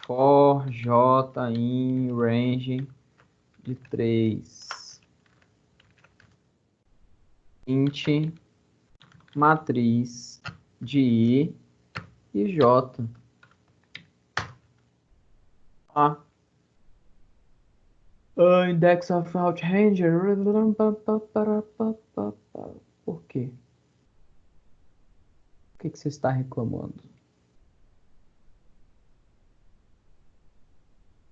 For, j, in, range de 3. Int, matriz de I e J. Index of outrange. Por quê? O que você está reclamando?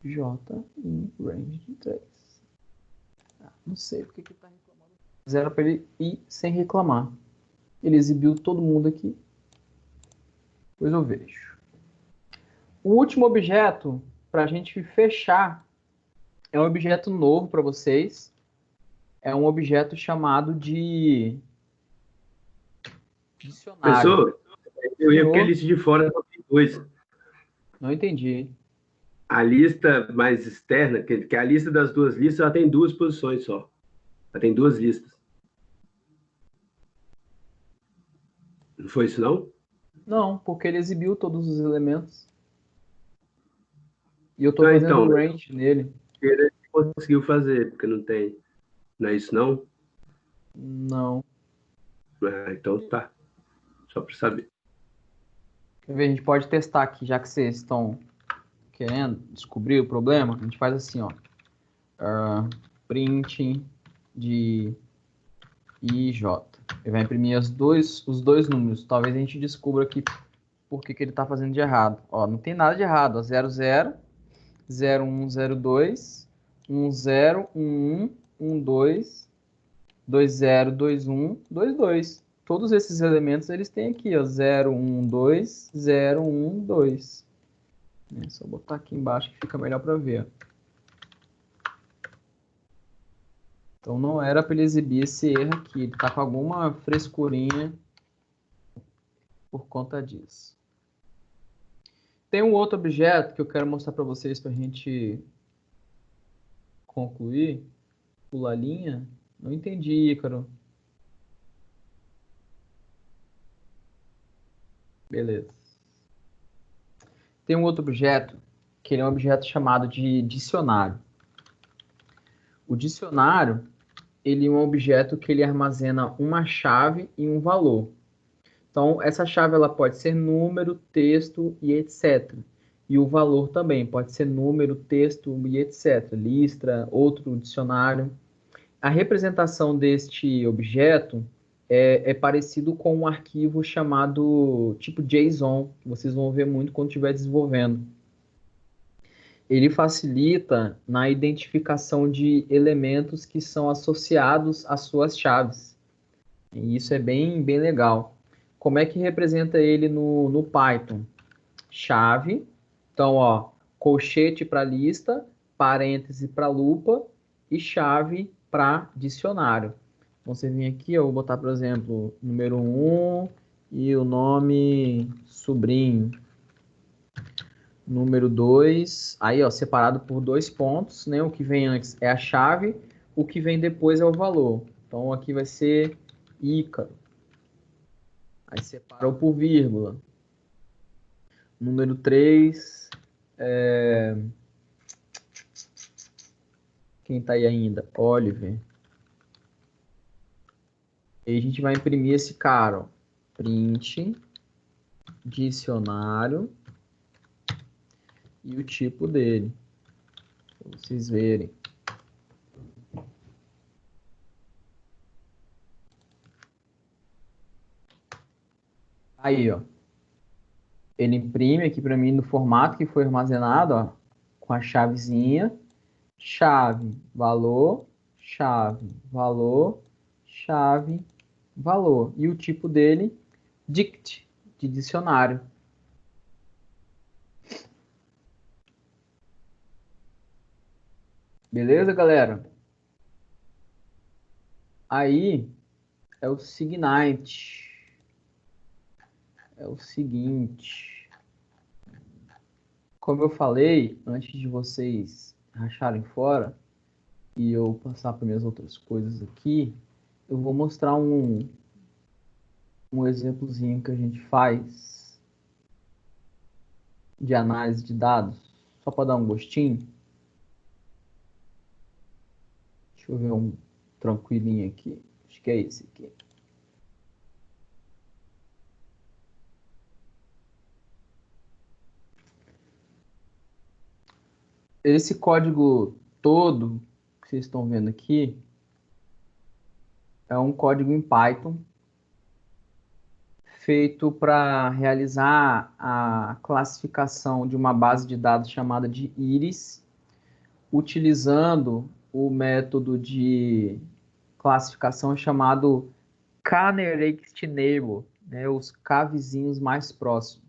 J em range de 3. Não sei por que ele está reclamando. Zero para ele ir sem reclamar. Ele exibiu todo mundo aqui. Depois eu vejo. O último objeto, para a gente fechar, é um objeto novo para vocês. É um objeto chamado de dicionário. Professor, eu ia porque a lista de fora só tem 2. Não entendi. A lista mais externa, que é a lista das 2 listas, ela tem 2 posições só. Ela tem 2 listas. Não foi isso, não? Não, porque ele exibiu todos os elementos. E eu estou fazendo um range nele. Ele conseguiu fazer, porque não tem. Não é isso, não? Não. Então tá. Só para saber. Quer ver? A gente pode testar aqui, já que vocês estão querendo descobrir o problema. A gente faz assim, ó. Print de IJ. Ele vai imprimir os dois números. Talvez a gente descubra aqui por que ele está fazendo de errado. Ó, não tem nada de errado. Ó, 00, 01, 02, 10, 11, 12, 20, 21, 22. Todos esses elementos eles têm aqui, ó, 0, 1, 2, 0, 1, 2. É só botar aqui embaixo que fica melhor para ver. Então não era para ele exibir esse erro aqui. Ele está com alguma frescurinha por conta disso. Tem um outro objeto que eu quero mostrar para vocês para a gente concluir. Pula a linha. Não entendi, Ícaro. Beleza. Tem um outro objeto, que ele é um objeto chamado de dicionário. O dicionário, ele é um objeto que ele armazena uma chave e um valor. Então, essa chave ela pode ser número, texto e etc. E o valor também pode ser número, texto e etc. Lista, outro dicionário. A representação deste objeto é parecido com um arquivo chamado tipo JSON, que vocês vão ver muito quando estiver desenvolvendo. Ele facilita na identificação de elementos que são associados às suas chaves. E isso é bem legal. Como é que representa ele no Python? chave. Então, ó, colchete para lista, parêntese para lupa e chave para dicionário. Então, você vem aqui, eu vou botar, por exemplo, número 1 e o nome sobrinho. Número 2, aí, ó, separado por 2 pontos, né? O que vem antes é a chave, o que vem depois é o valor. Então, aqui vai ser Ícaro. Aí, separou por vírgula. Número 3, quem tá aí ainda? Oliver. E a gente vai imprimir esse cara, ó. Print, dicionário e o tipo dele, para vocês verem. Aí, ó. Ele imprime aqui para mim no formato que foi armazenado, ó, com a chavezinha. Chave, valor, chave, valor. E o tipo dele, dict, de dicionário. Beleza, galera? Aí é o seguinte. É o seguinte. Como eu falei, antes de vocês racharem fora e eu passar para minhas outras coisas aqui, eu vou mostrar um exemplozinho que a gente faz de análise de dados, só para dar um gostinho. Deixa eu ver um tranquilinho aqui. Acho que é esse aqui. Esse código todo que vocês estão vendo aqui é um código em Python feito para realizar a classificação de uma base de dados chamada de Iris, utilizando o método de classificação chamado k-nearest neighbor, né, os K vizinhos mais próximos.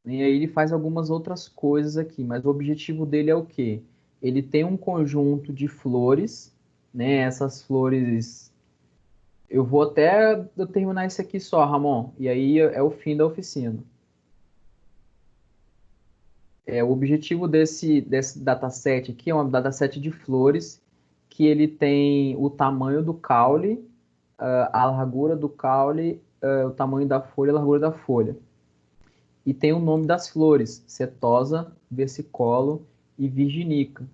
E aí ele faz algumas outras coisas aqui, mas o objetivo dele é o quê? Ele tem um conjunto de flores, né? Essas flores... Eu vou até terminar isso aqui só, Ramon, e aí é o fim da oficina. O objetivo desse dataset aqui é um dataset de flores, que ele tem o tamanho do caule, a largura do caule, o tamanho da folha, a largura da folha. E tem o nome das flores, setosa, versicolo e virginica.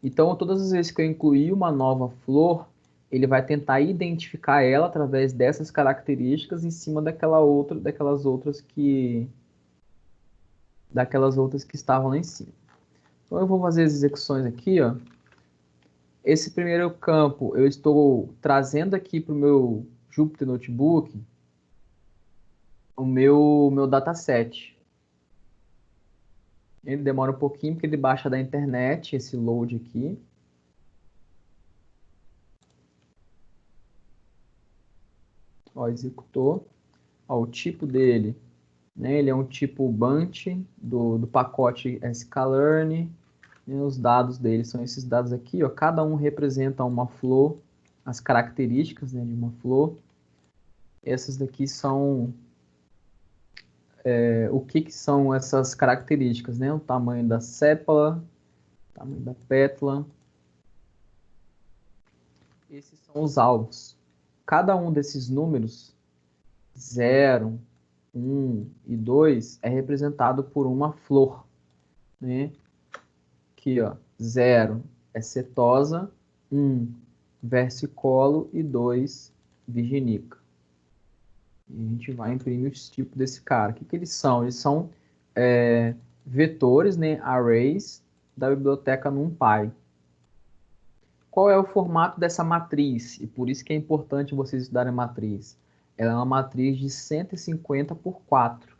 Então, todas as vezes que eu incluir uma nova flor, ele vai tentar identificar ela através dessas características em cima daquelas outras que estavam lá em cima. Então, eu vou fazer as execuções aqui, ó. Esse primeiro campo eu estou trazendo aqui para o meu Jupyter Notebook o meu dataset. Ele demora um pouquinho porque ele baixa da internet, esse load aqui. Ó, executou. Ó, o tipo dele, né? Ele é um tipo Bunch do pacote sklearn. E os dados dele são esses dados aqui, ó. Cada um representa uma flor, as características, né, de uma flor. Essas daqui são o que são essas características, né? O tamanho da sépala, o tamanho da pétala. Esses são os alvos. Cada um desses números, 0, 1 e 2, é representado por uma flor, né? Aqui, ó, 0 é setosa, 1 versicolo e 2 virginica. E a gente vai imprimir os tipos desse cara. O que eles são? Eles são vetores, né, arrays, da biblioteca NumPy. Qual é o formato dessa matriz? E por isso que é importante vocês estudarem a matriz. Ela é uma matriz de 150 por 4.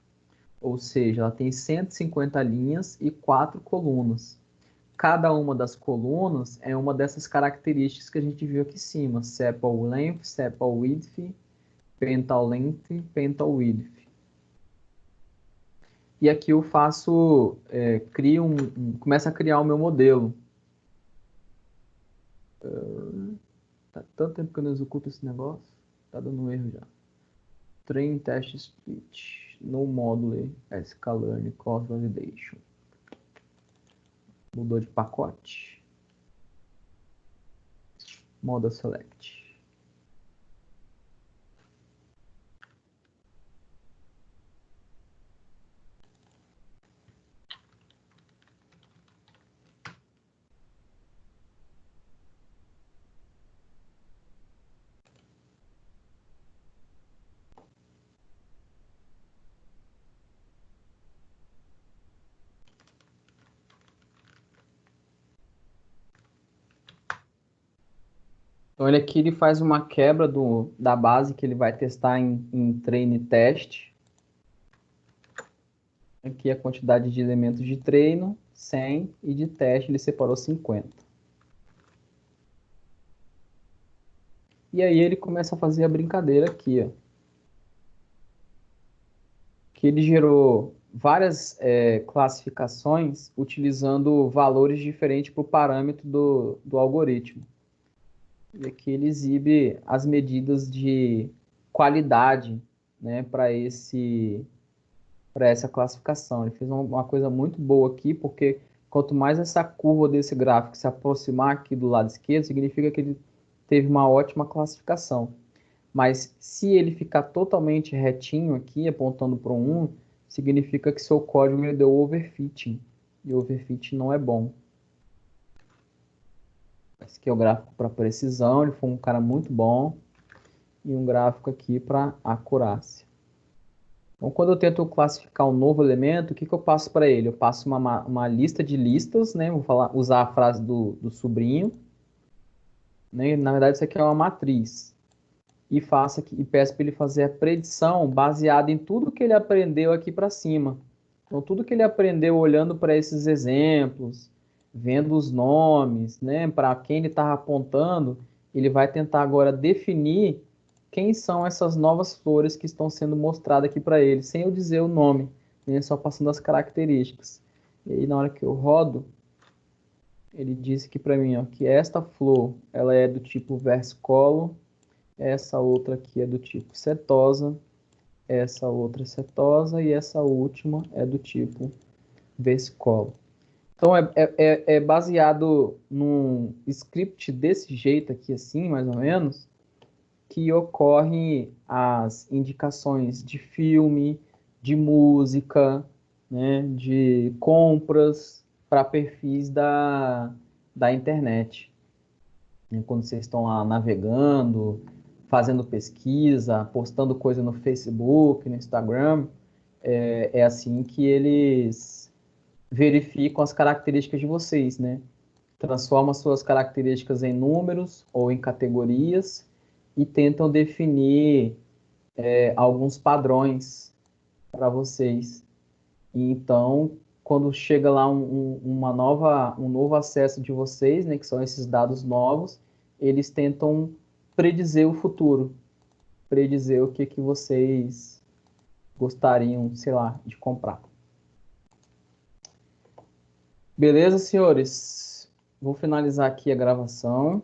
Ou seja, ela tem 150 linhas e 4 colunas. Cada uma das colunas é uma dessas características que a gente viu aqui em cima. Sepal length, sepal width, pental length, pental width. E aqui eu faço, começo a criar o meu modelo. Tá tanto tempo que eu não executo esse negócio, tá dando erro já. Train Test Split, no Modular, sklearn, Cross Validation. Mudou de pacote. Model Select. Então, ele faz uma quebra da base que ele vai testar em treino e teste. Aqui a quantidade de elementos de treino, 100, e de teste ele separou 50. E aí ele começa a fazer a brincadeira aqui, ó. Que ele gerou várias classificações utilizando valores diferentes para o parâmetro do algoritmo. E aqui ele exibe as medidas de qualidade, né, para essa classificação. Ele fez uma coisa muito boa aqui, porque quanto mais essa curva desse gráfico se aproximar aqui do lado esquerdo, significa que ele teve uma ótima classificação. Mas se ele ficar totalmente retinho aqui, apontando para um 1, significa que seu código ele deu overfitting. E overfitting não é bom. Esse aqui é o gráfico para precisão, ele foi um cara muito bom. E um gráfico aqui para acurácia. Então, quando eu tento classificar um novo elemento, o que eu passo para ele? Eu passo uma lista de listas, né? Vou usar a frase do sobrinho. Né? Na verdade, isso aqui é uma matriz. E peço para ele fazer a predição baseada em tudo que ele aprendeu aqui para cima. Então, tudo que ele aprendeu olhando para esses exemplos, vendo os nomes, né? Para quem ele estava apontando, ele vai tentar agora definir quem são essas novas flores que estão sendo mostradas aqui para ele, sem eu dizer o nome, né? Só passando as características. E aí, na hora que eu rodo, ele disse aqui para mim, ó, que esta flor ela é do tipo versicolor, essa outra aqui é do tipo setosa, essa outra é setosa e essa última é do tipo versicolor. Então, é baseado num script desse jeito aqui, assim, mais ou menos, que ocorrem as indicações de filme, de música, né, de compras para perfis da internet. Quando vocês estão lá navegando, fazendo pesquisa, postando coisa no Facebook, no Instagram, é assim que eles verificam as características de vocês, né? Transformam suas características em números ou em categorias e tentam definir alguns padrões para vocês. E então, quando chega lá um novo acesso de vocês, né, que são esses dados novos, eles tentam predizer o futuro, predizer o que vocês gostariam, sei lá, de comprar. Beleza, senhores? Vou finalizar aqui a gravação.